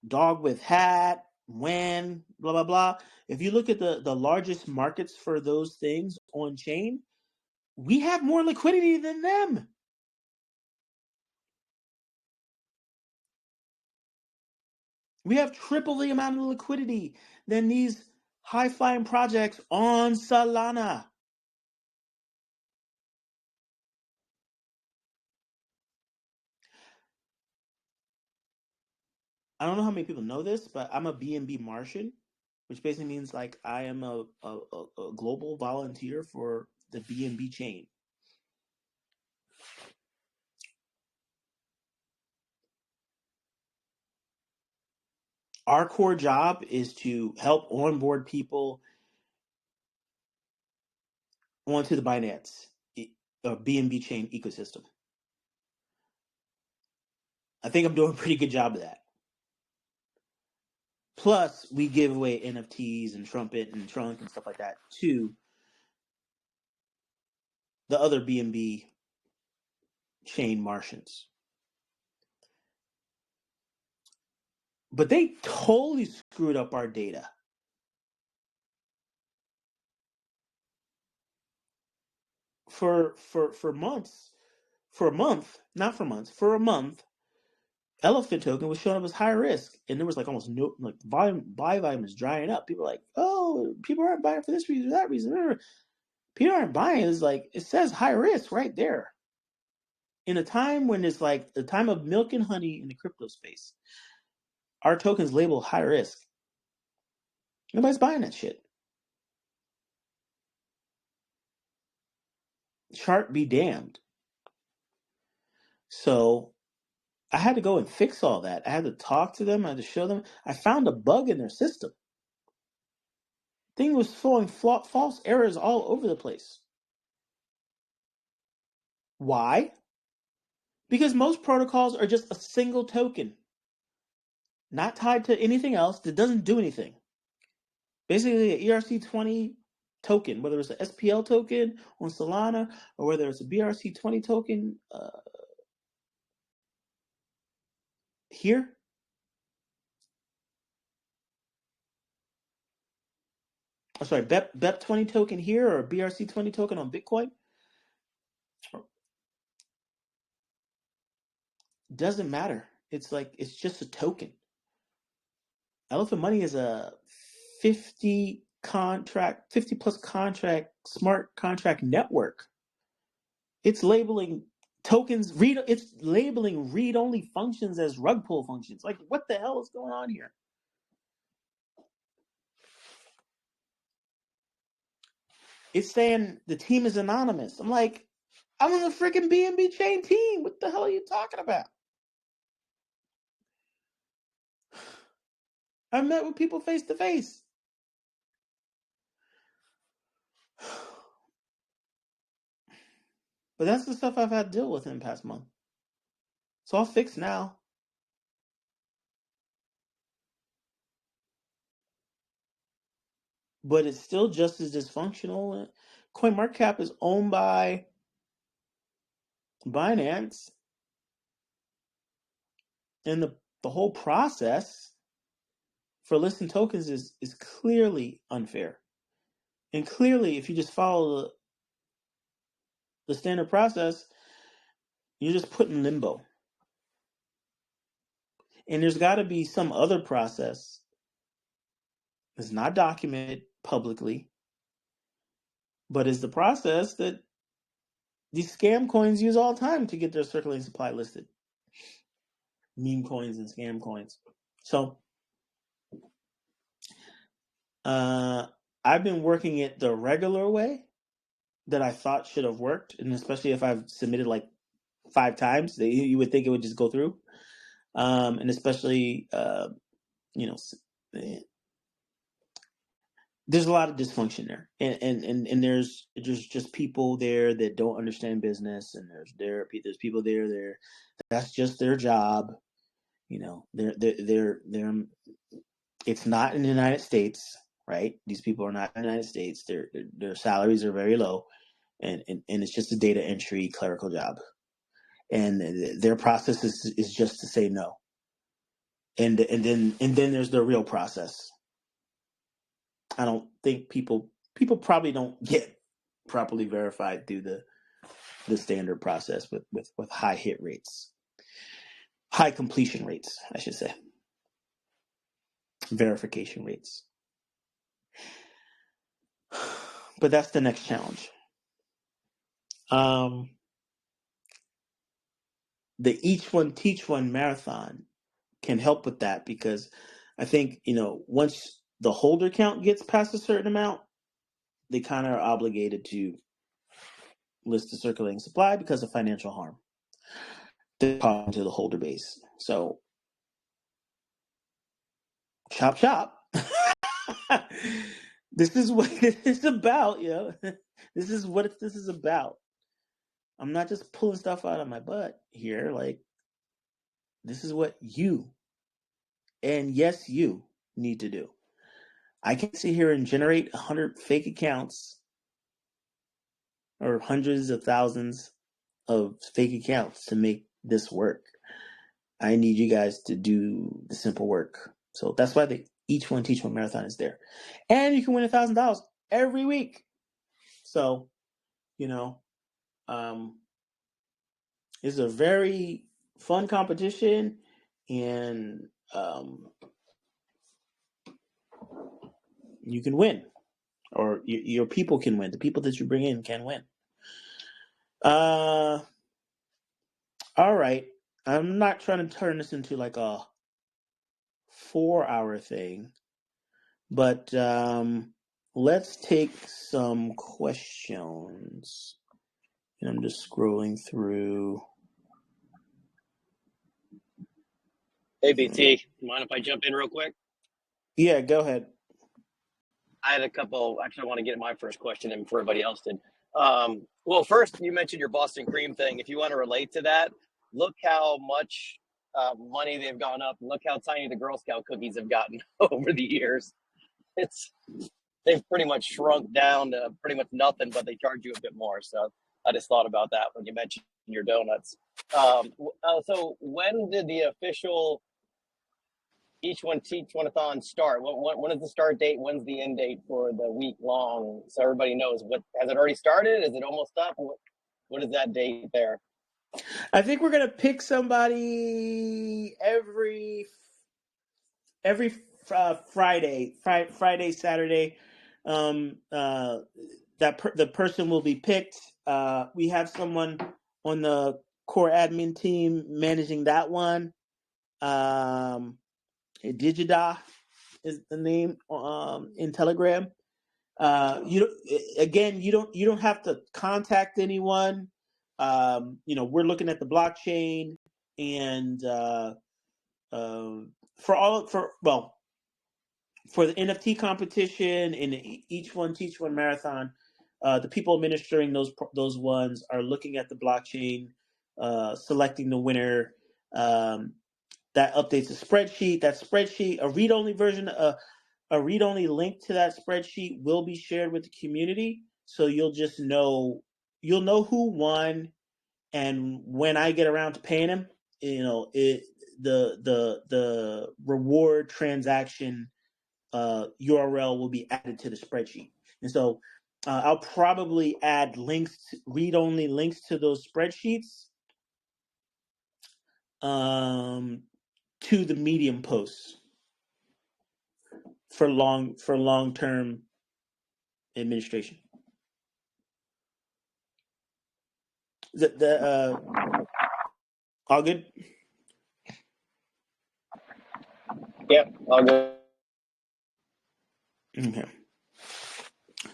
Dog with Hat, When, blah, blah, blah. If you look at the largest markets for those things on chain, we have more liquidity than them. We have triple the amount of liquidity than these high-flying projects on Solana. I don't know how many people know this, but I'm a BNB Martian, which basically means like I am a global volunteer for the BNB chain. Our core job is to help onboard people onto the Binance or BNB chain ecosystem. I think I'm doing a pretty good job of that. Plus, we give away NFTs and Trumpet and Trunk and stuff like that to the other BNB chain Martians. But they totally screwed up our data. For months, for a month, Elephant token was showing up as high risk, and there was like almost no buy volume is drying up. People are like, oh, people aren't buying for this reason or that reason. Remember, people aren't buying. It's like it says high risk right there. In a time when it's like the time of milk and honey in the crypto space, our tokens labeled high risk. Nobody's buying that shit. Chart be damned. So I had to go and fix all that. I had to talk to them. I had to show them. I found a bug in their system. Thing was throwing false errors all over the place. Why? Because most protocols are just a single token, not tied to anything else that doesn't do anything. Basically, an ERC20 token, whether it's an SPL token on Solana or whether it's a BRC20 token here. I'm sorry, BEP20 token here or a BRC20 token on Bitcoin. Doesn't matter. It's just a token. Elephant Money is a 50 plus contract smart contract network. It's labeling tokens it's labeling read-only functions as rug pull functions. Like, what the hell is going on here? It's saying the team is anonymous. I'm like, I'm on the freaking BNB chain team. What the hell are you talking about? I've met with people face to face. But that's the stuff I've had to deal with in the past month. It's all fixed now. But it's still just as dysfunctional. CoinMarketCap is owned by Binance. And the whole process for listing tokens is clearly unfair. And clearly, if you just follow the standard process, you're just put in limbo. And there's got to be some other process that's not documented publicly, but is the process that these scam coins use all the time to get their circulating supply listed. Meme coins and scam coins. So I've been working it the regular way that I thought should have worked, and especially if I've submitted like 5 times, you would think it would just go through. And especially, there's a lot of dysfunction there, and there's just people there that don't understand business, and there's people there that's just their job. They're it's not in the United States, right? These people are not in the United States. Their salaries are very low, and it's just a data entry clerical job, and their process is just to say no, and then there's the real process. I don't think people probably don't get properly verified through the standard process with high hit rates, high completion rates, I should say, verification rates. But that's the next challenge. The Each One Teach One marathon can help with that, because I think, once the holder count gets past a certain amount, they kind of are obligated to list the circulating supply because of financial harm to the holder base. So chop. This is what this is about, This is what this is about. I'm not just pulling stuff out of my butt here. Like, this is what you, and yes, you need to do. I can't sit here and generate 100 fake accounts or hundreds of thousands of fake accounts to make this work. I need you guys to do the simple work. So that's why the Each One Teach One marathon is there. And you can win $1,000 every week. So, it's a very fun competition, and you can win, or your people can win. The people that you bring in can win. All right. I'm not trying to turn this into like a 4-hour thing, but let's take some questions. And I'm just scrolling through. Hey, BT, mind if I jump in real quick? Yeah, go ahead. I had a couple. Actually, I want to get my first question in before everybody else did. Well, first, you mentioned your Boston cream thing. If you want to relate to that, look how much money they've gone up. Look how tiny the Girl Scout cookies have gotten over the years. They've pretty much shrunk down to pretty much nothing, but they charge you a bit more. So I just thought about that when you mentioned your donuts. So when did the official Each One Teach One-a-thon start? When is the start date? When's the end date for the week long? So everybody knows. Has it already started? Is it almost up? What is that date there? I think we're gonna pick somebody every Friday, Saturday. The person will be picked. We have someone on the core admin team managing that one. Digida is the name in Telegram. You don't have to contact anyone. We're looking at the blockchain, and for the NFT competition and the each one teach one marathon, the people administering those ones are looking at the blockchain, selecting the winner. That updates a spreadsheet. That spreadsheet, a read-only version, a read-only link to that spreadsheet will be shared with the community, so you'll know who won, and when I get around to paying him, the reward transaction URL will be added to the spreadsheet. And so I'll probably add read-only links to those spreadsheets to the Medium posts for long-term administration. All good? Yeah, all good. Okay.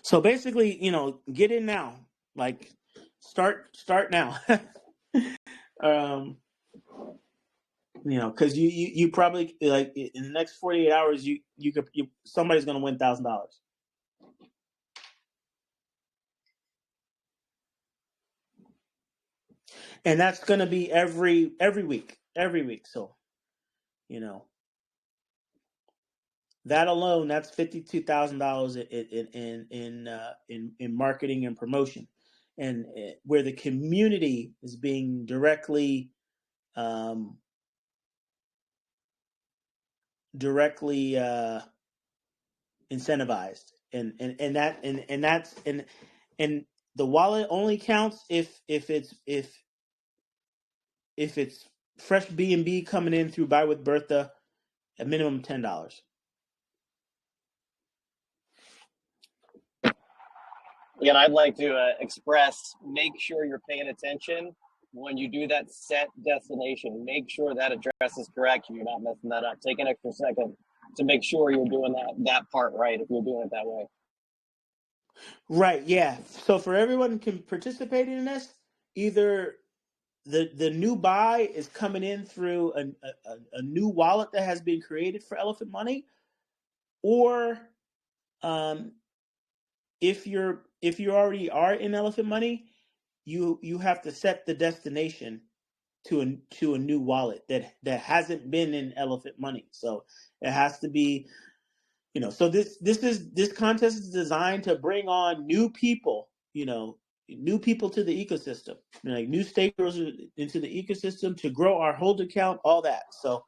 So basically, get in now. Like, start now. Because you probably, like, in the next 48 hours, somebody's gonna win $1,000. And that's going to be every week. So, that alone, that's $52,000 in marketing and promotion, and where the community is being directly incentivized, and the wallet only counts if it's fresh B&B coming in through Buy with Bertha, a minimum $10. Again, I'd like to express, make sure you're paying attention when you do that set destination. Make sure that address is correct and you're not messing that up. Take an extra second to make sure you're doing that part right if you're doing it that way. Right, yeah. So for everyone who can participate in this, either the new buy is coming in through a new wallet that has been created for Elephant Money, or if you already are in Elephant Money, you have to set the destination to a new wallet that hasn't been in Elephant Money. So it has to be, so this contest is designed to bring on new people, new people to the ecosystem, like new stakeholders into the ecosystem, to grow our holder count, all that. So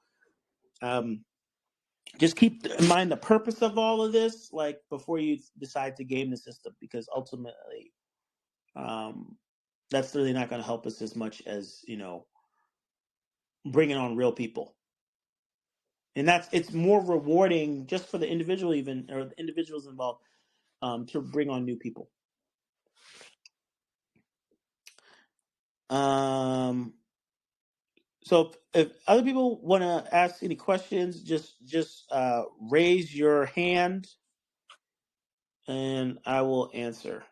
just keep in mind the purpose of all of this, like, before you decide to game the system, because ultimately that's really not going to help us as much as bringing on real people. And it's more rewarding just for the individual, even, or the individuals involved, to bring on new people. So if other people want to ask any questions, just raise your hand, and I will answer.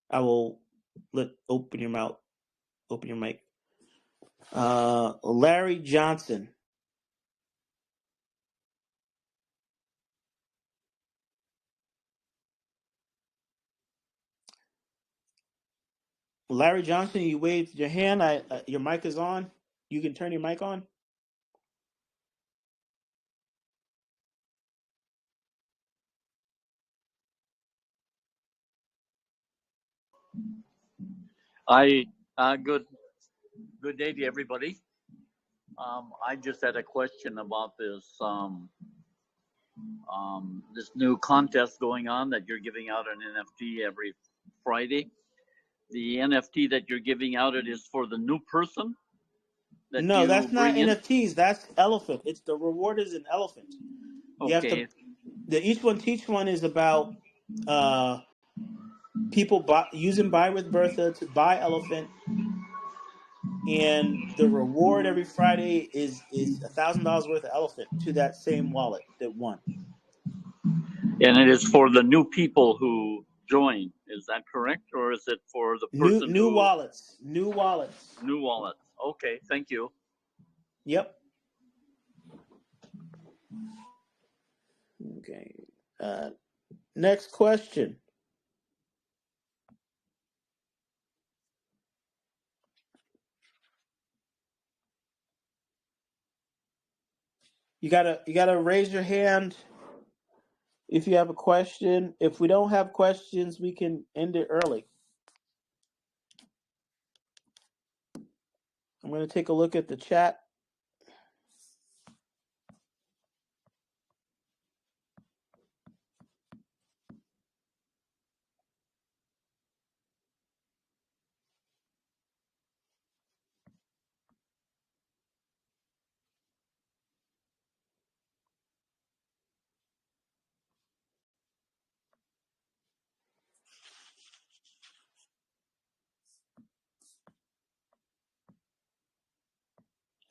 I will open your mouth, open your mic. Larry Johnson. Larry Johnson, you waved your hand. Your mic is on. You can turn your mic on. Good day to everybody. I just had a question about this new contest going on that you're giving out an NFT every Friday. The NFT that you're giving out, it is for the new person. No, that's not NFTs. That's Elephant. It's the reward is an Elephant. You have to. The each one teach one is about people using Buy with Bertha to buy Elephant, and the reward every Friday is $1,000 worth of Elephant to that same wallet that won. And it is for the new people who join. Is that correct, or is it for the person new wallets? New wallets. New wallets. Okay, thank you. Yep. Okay. Next question. You gotta raise your hand if you have a question. If we don't have questions, we can end it early. I'm gonna take a look at the chat.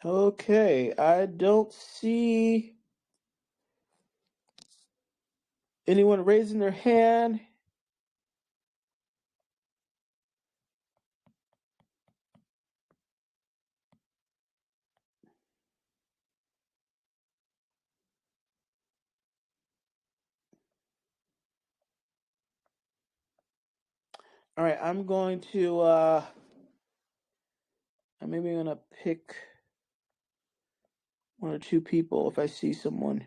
Okay, I don't see anyone raising their hand. All right, I'm going to I'm maybe gonna pick one or two people if I see someone.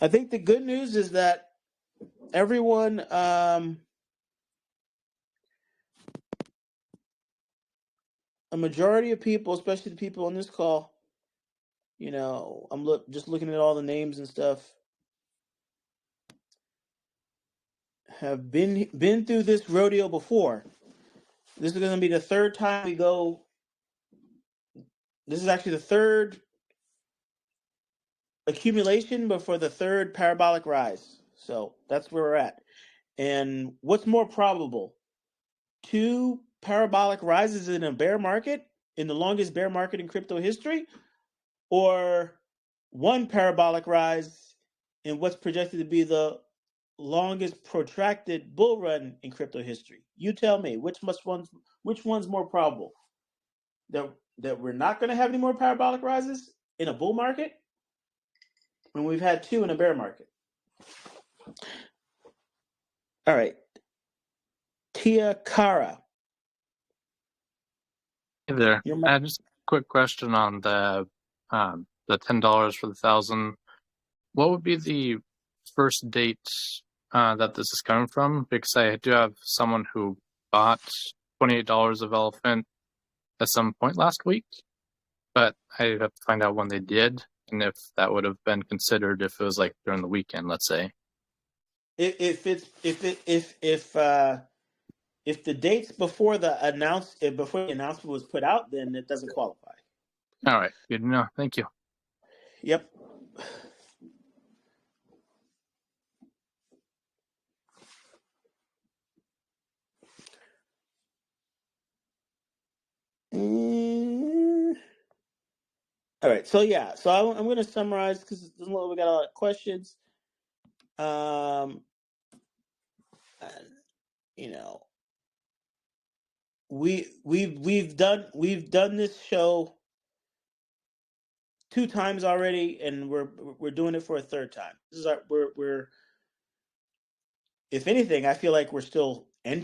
I think the good news is that everyone, a majority of people, especially the people on this call, I'm just looking at all the names and stuff, have been through this rodeo before. This is going to be the third time we go. This is actually the third accumulation, but for the third parabolic rise. So that's where we're at. And what's more probable? 2 parabolic rises in a bear market, in the longest bear market in crypto history, or 1 parabolic rise in what's projected to be the longest protracted bull run in crypto history? You tell me, which one's more probable? That we're not going to have any more parabolic rises in a bull market when we've had 2 in a bear market? All right. Tia Kara. Hey there. Just a quick question on the $10 for the 1,000. What would be the first date that this is coming from? Because I do have someone who bought $28 of elephant at some point last week, but I have to find out when they did and if that would have been considered if it was like during the weekend, let's say. If the dates before the announcement was put out, then it doesn't qualify. All right, good to know. Thank you. Yep. All right. So yeah. So I'm going to summarize because we got a lot of questions. We've done this show 2 times already, and we're doing it for a third time. This is we're if anything, I feel like we're still in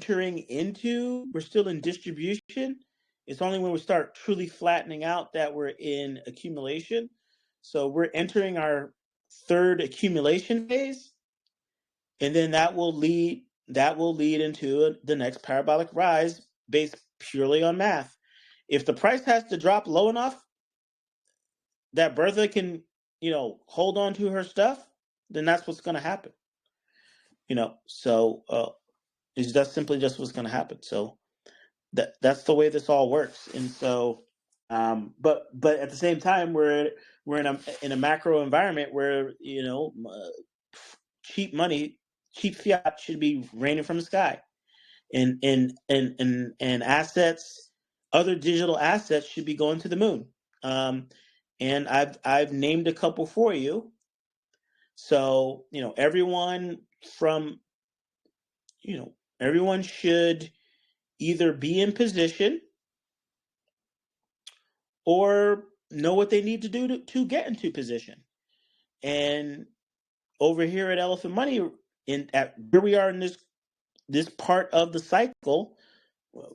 distribution. It's only when we start truly flattening out that we're in accumulation. So we're entering our 3rd accumulation phase, and then that will lead into the next parabolic rise based purely on math. If the price has to drop low enough that Bertha can, hold on to her stuff, then that's what's going to happen. So is that simply just what's going to happen? So that's the way this all works. And so, but at the same time, we're in a macro environment where cheap money, cheap fiat should be raining from the sky, and assets, other digital assets should be going to the moon. And I've named a couple for you. So everyone should either be in position or know what they need to do to get into position. And over here at Elephant Money, at where we are in this part of the cycle,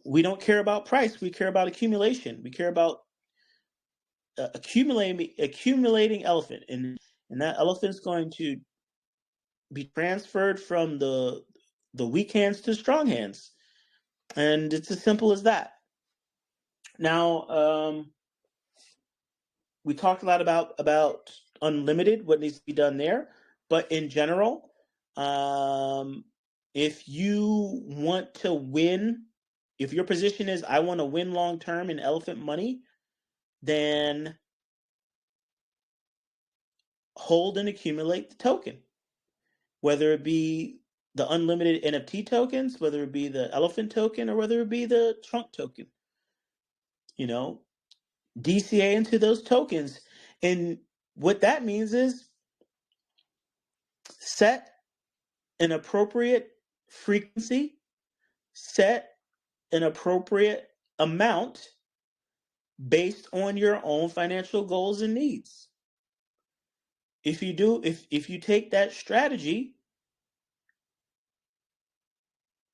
we don't care about price. We care about accumulation. We care about accumulating elephant, and that elephant's going to be transferred from the weak hands to strong hands, and it's as simple as that. Now, we talked a lot about unlimited, what needs to be done there, but in general, if you want to win, if your position is I want to win long term in Elephant Money, then hold and accumulate the token, whether it be the unlimited NFT tokens, whether it be the elephant token, or whether it be the trunk token. DCA into those tokens. And what that means is set an appropriate frequency, set an appropriate amount based on your own financial goals and needs. If you take that strategy,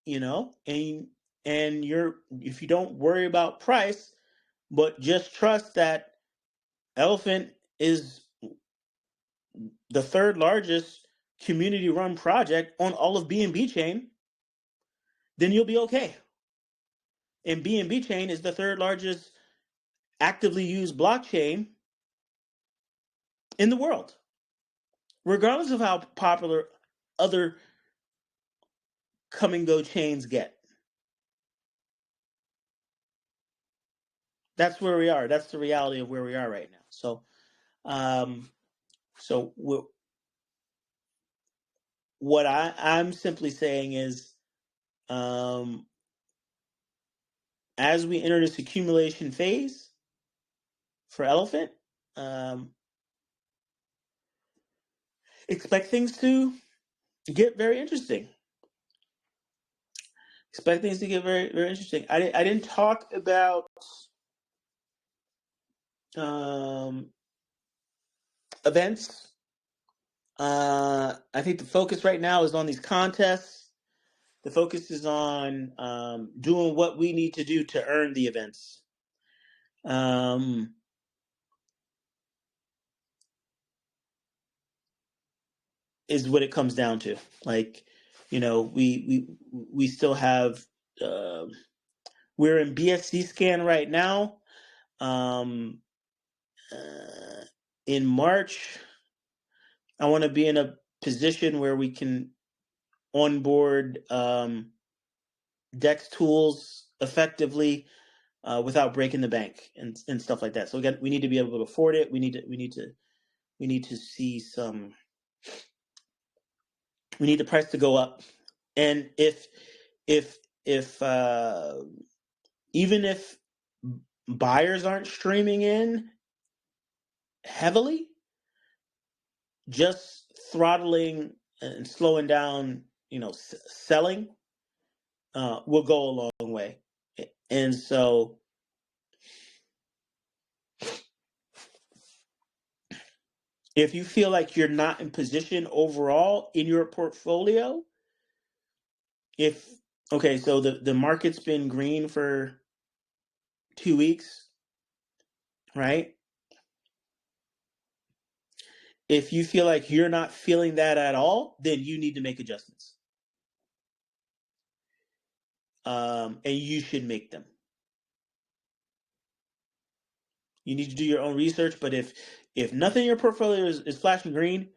and if you don't worry about price, but just trust that Elephant is the third largest community run project on all of BNB chain, then you'll be okay. And BNB chain is the third largest actively used blockchain in the world, regardless of how popular other come and go chains get. That's where we are. That's the reality of where we are right now. So what I'm simply saying is, as we enter this accumulation phase for Elephant, expect things to get very interesting. Expect things to get very, very interesting. I didn't talk about events. I think the focus right now is on these contests. The focus is on doing what we need to do to earn the events. Is what it comes down to. Like, we still have. We're in BSC scan right now. In March, I want to be in a position where we can onboard DEX tools effectively without breaking the bank and stuff like that. So we need to be able to afford it. We need to see some. We need the price to go up, and if even if buyers aren't streaming in heavily, just throttling and slowing down, selling will go a long way. And so if you feel like you're not in position overall in your portfolio, so the market's been green for 2 weeks, right? If you feel like you're not feeling that at all, then you need to make adjustments. And you should make them. You need to do your own research, but if nothing in your portfolio is flashing green,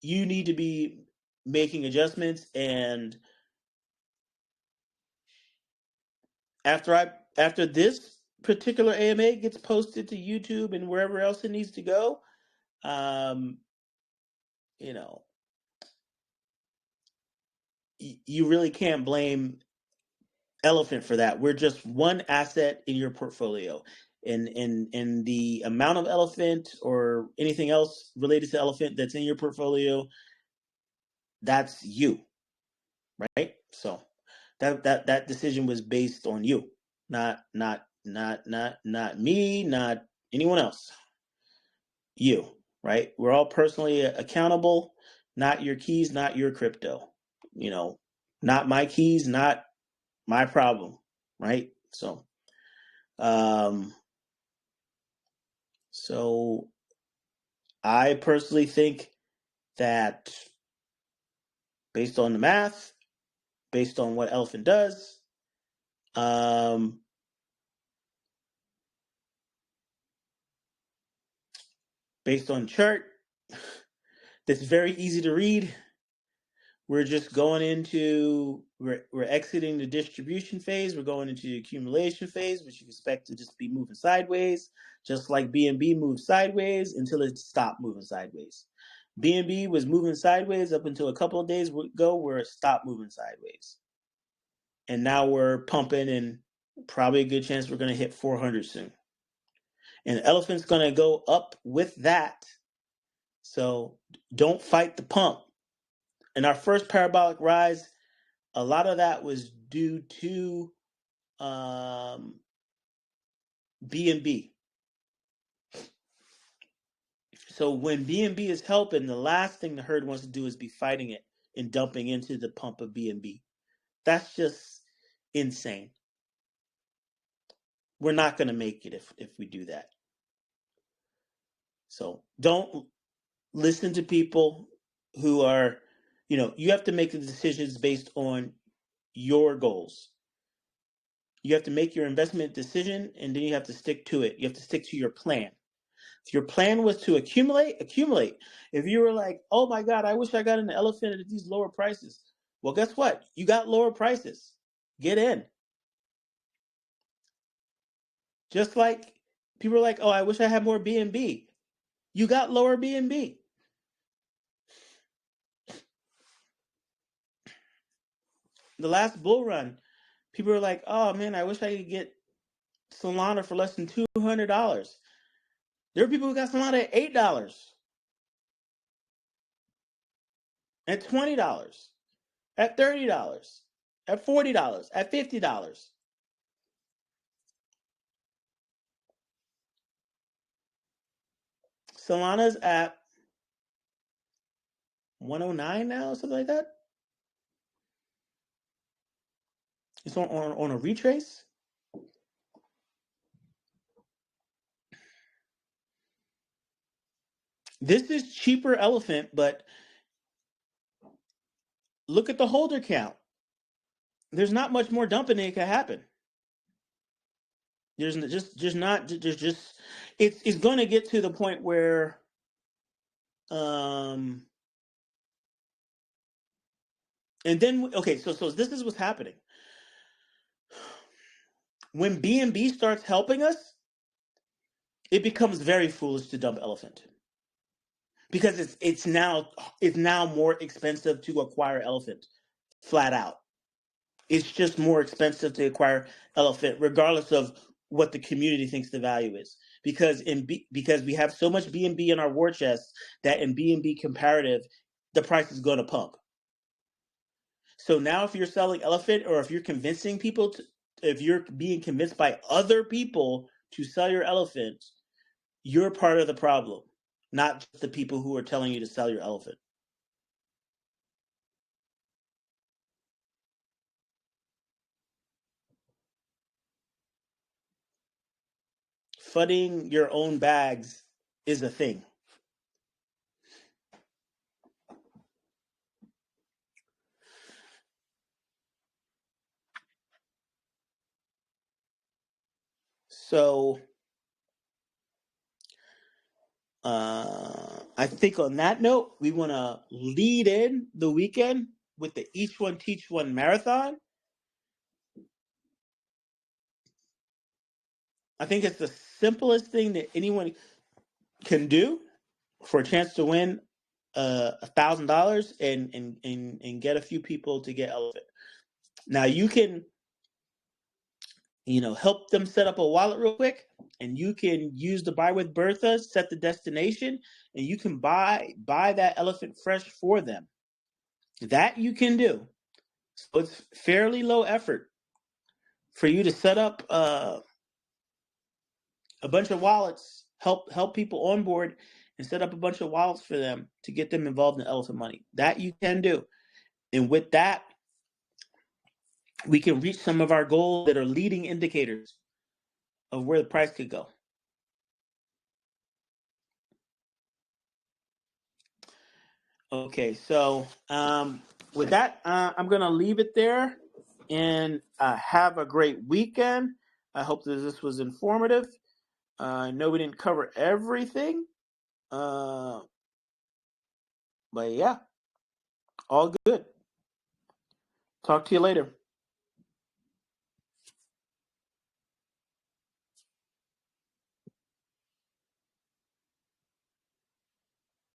you need to be making adjustments. And after this particular AMA gets posted to YouTube and wherever else it needs to go, you really can't blame Elephant for that. We're just one asset in your portfolio. And the amount of Elephant or anything else related to Elephant that's in your portfolio, that's you, right? So That decision was based on you, not me, not anyone else. You, right? We're all personally accountable. Not your keys, not your crypto. Not my keys, not my problem, right? So I personally think that based on the math, based on what Elephant does, based on chart that's very easy to read, we're just going into we're exiting the distribution phase. We're going into the accumulation phase, which you expect to just be moving sideways, just like BNB moved sideways until it stopped moving sideways. BNB was moving sideways up until a couple of days ago where it stopped moving sideways. And now we're pumping, and probably a good chance we're going to hit 400 soon. And Elephant's going to go up with that. So don't fight the pump. In our first parabolic rise, a lot of that was due to BNB. So when BNB is helping, the last thing the herd wants to do is be fighting it and dumping into the pump of BNB. That's just insane. We're not going to make it if we do that. So don't listen to people who are, you have to make the decisions based on your goals. You have to make your investment decision, and then you have to stick to it. You have to stick to your plan. If your plan was to accumulate. If you were like, oh my God, I wish I got an Elephant at these lower prices. Well, guess what? You got lower prices. Get in. Just like people are like, oh, I wish I had more BNB. You got lower BNB. The last bull run, people are like, oh man, I wish I could get Solana for less than $200. There are people who got Solana at $8, at $20, at $30, at $40, at $50. Solana's at 109 now, something like that. It's on a retrace. This is cheaper Elephant, but look at the holder count. There's not much more dumping that can happen. It's going to get to the point where and then so this is what's happening. When BNB starts helping us, it becomes very foolish to dump Elephant. Because it's now more expensive to acquire Elephant, flat out. It's just more expensive to acquire Elephant, regardless of what the community thinks the value is. Because because we have so much BNB in our war chest that in BNB comparative, the price is going to pump. So now, if you're selling Elephant, or if you're convincing people if you're being convinced by other people to sell your Elephant, you're part of the problem. Not just the people who are telling you to sell your Elephant. Flooding your own bags is a thing. So I think on that note, we want to lead in the weekend with the Each One Teach One marathon. I think it's the simplest thing that anyone can do for a chance to win $1,000 and get a few people to get Elephant. Now you can, help them set up a wallet real quick, and you can use the buy with Bertha, set the destination, and you can buy that Elephant fresh for them. That you can do. So it's fairly low effort for you to set up a bunch of wallets, help people onboard, and set up a bunch of wallets for them to get them involved in Elephant Money. That you can do. And with that, we can reach some of our goals that are leading indicators of where the price could go. Okay, so with that, I'm going to leave it there, and have a great weekend. I hope that this was informative. I know we didn't cover everything, but yeah, all good. Talk to you later.